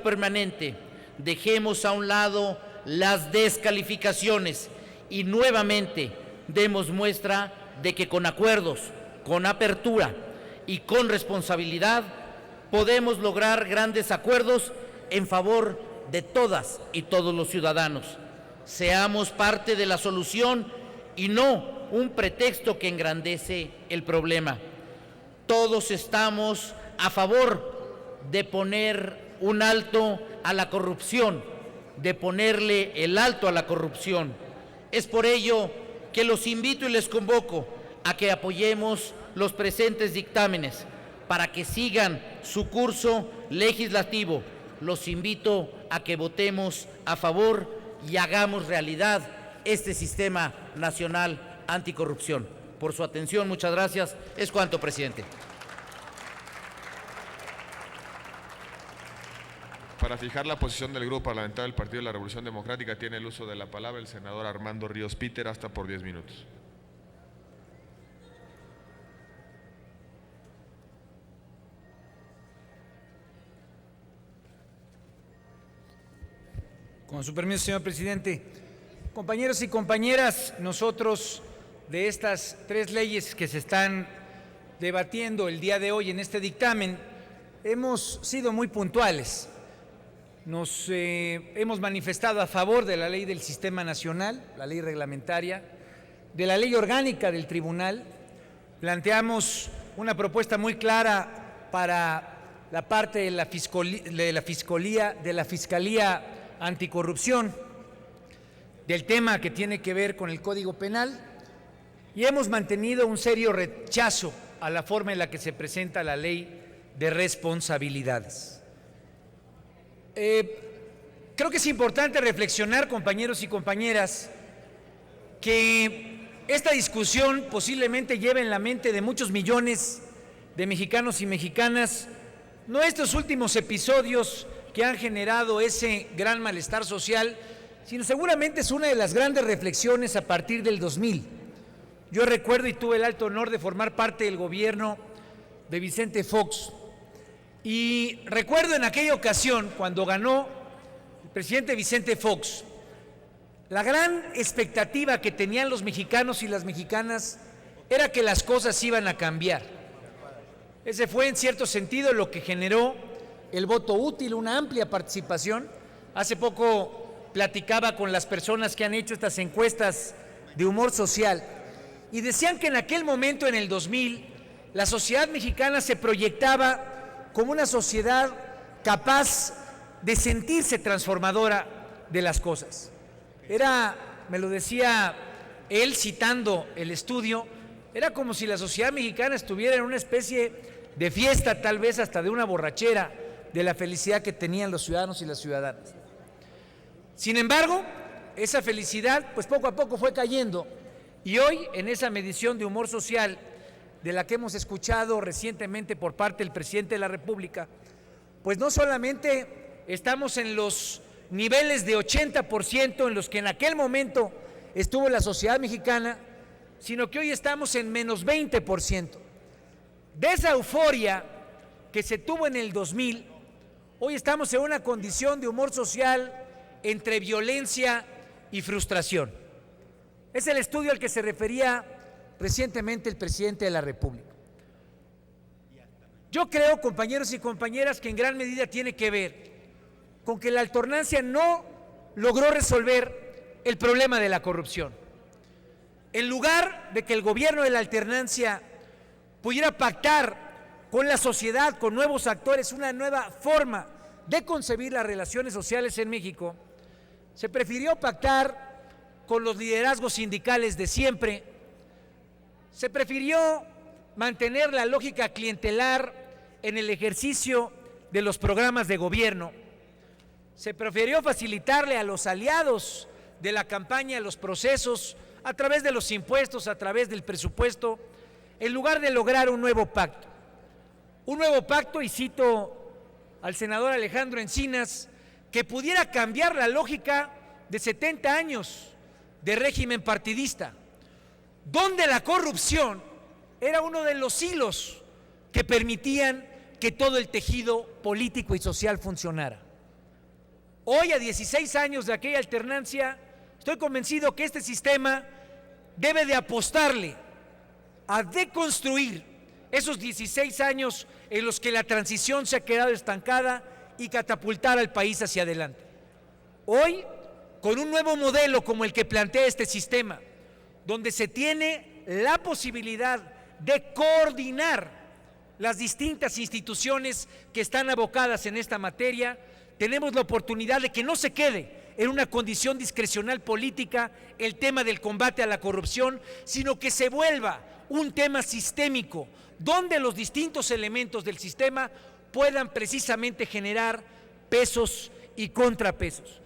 permanente. Dejemos a un lado las descalificaciones y nuevamente demos muestra de que con acuerdos, con apertura y con responsabilidad podemos lograr grandes acuerdos en favor de todas y todos los ciudadanos. Seamos parte de la solución y no un pretexto que engrandece el problema. Todos estamos a favor de poner un alto a la corrupción, de ponerle el alto a la corrupción. Es por ello que los invito y les convoco a que apoyemos los presentes dictámenes para que sigan su curso legislativo. Los invito a que votemos a favor y hagamos realidad este sistema nacional anticorrupción. Por su atención, muchas gracias. Es cuanto, presidente. Para fijar la posición del Grupo Parlamentario del Partido de la Revolución Democrática tiene el uso de la palabra el senador Armando Ríos Peter, hasta por 10 minutos. Con su permiso, señor presidente. Compañeros y compañeras, nosotros de estas 3 leyes que se están debatiendo el día de hoy en este dictamen, hemos sido muy puntuales. Nos hemos manifestado a favor de la ley del Sistema Nacional, la ley reglamentaria, de la ley orgánica del Tribunal. Planteamos una propuesta muy clara para la parte de la Fiscalía Anticorrupción, del tema que tiene que ver con el Código Penal, y hemos mantenido un serio rechazo a la forma en la que se presenta la ley de responsabilidades. Creo que es importante reflexionar, compañeros y compañeras, que esta discusión posiblemente lleve en la mente de muchos millones de mexicanos y mexicanas no estos últimos episodios que han generado ese gran malestar social, sino seguramente es una de las grandes reflexiones a partir del 2000. Yo recuerdo y tuve el alto honor de formar parte del gobierno de Vicente Fox, y recuerdo en aquella ocasión, cuando ganó el presidente Vicente Fox, la gran expectativa que tenían los mexicanos y las mexicanas era que las cosas iban a cambiar. Ese fue en cierto sentido lo que generó el voto útil, una amplia participación. Hace poco platicaba con las personas que han hecho estas encuestas de humor social y decían que en aquel momento, en el 2000, la sociedad mexicana se proyectaba como una sociedad capaz de sentirse transformadora de las cosas. Me lo decía él citando el estudio, era como si la sociedad mexicana estuviera en una especie de fiesta, tal vez hasta de una borrachera, de la felicidad que tenían los ciudadanos y las ciudadanas. Sin embargo, esa felicidad pues poco a poco fue cayendo, y hoy en esa medición de humor social de la que hemos escuchado recientemente por parte del presidente de la República, pues no solamente estamos en los niveles de 80% en los que en aquel momento estuvo la sociedad mexicana, sino que hoy estamos en menos 20%. De esa euforia que se tuvo en el 2000, hoy estamos en una condición de humor social entre violencia y frustración. Es el estudio al que se refería recientemente el presidente de la República. Yo creo, compañeros y compañeras, que en gran medida tiene que ver con que la alternancia no logró resolver el problema de la corrupción. En lugar de que el gobierno de la alternancia pudiera pactar con la sociedad, con nuevos actores, una nueva forma de concebir las relaciones sociales en México, se prefirió pactar con los liderazgos sindicales de siempre, se prefirió mantener la lógica clientelar en el ejercicio de los programas de gobierno, se prefirió facilitarle a los aliados de la campaña los procesos a través de los impuestos, a través del presupuesto, en lugar de lograr un nuevo pacto. Un nuevo pacto, y cito al senador Alejandro Encinas, que pudiera cambiar la lógica de 70 años de régimen partidista, donde la corrupción era uno de los hilos que permitían que todo el tejido político y social funcionara. Hoy, a 16 años de aquella alternancia, estoy convencido que este sistema debe de apostarle a deconstruir esos 16 años en los que la transición se ha quedado estancada y catapultar al país hacia adelante. Hoy, con un nuevo modelo como el que plantea este sistema, donde se tiene la posibilidad de coordinar las distintas instituciones que están abocadas en esta materia, tenemos la oportunidad de que no se quede en una condición discrecional política el tema del combate a la corrupción, sino que se vuelva un tema sistémico, donde los distintos elementos del sistema puedan precisamente generar pesos y contrapesos.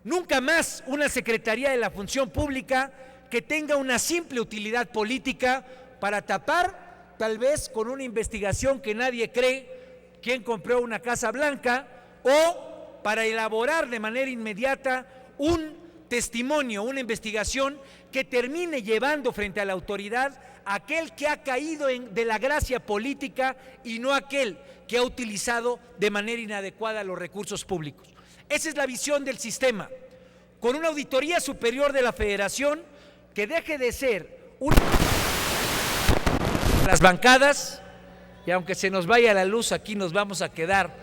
Nunca más una Secretaría de la Función Pública que tenga una simple utilidad política para tapar, tal vez con una investigación que nadie cree, quién compró una Casa Blanca, o para elaborar de manera inmediata un testimonio, una investigación que termine llevando frente a la autoridad a aquel que ha caído de la gracia política y no aquel que ha utilizado de manera inadecuada los recursos públicos. Esa es la visión del sistema, con una auditoría superior de la Federación que deje de ser un las bancadas, y aunque se nos vaya la luz, aquí nos vamos a quedar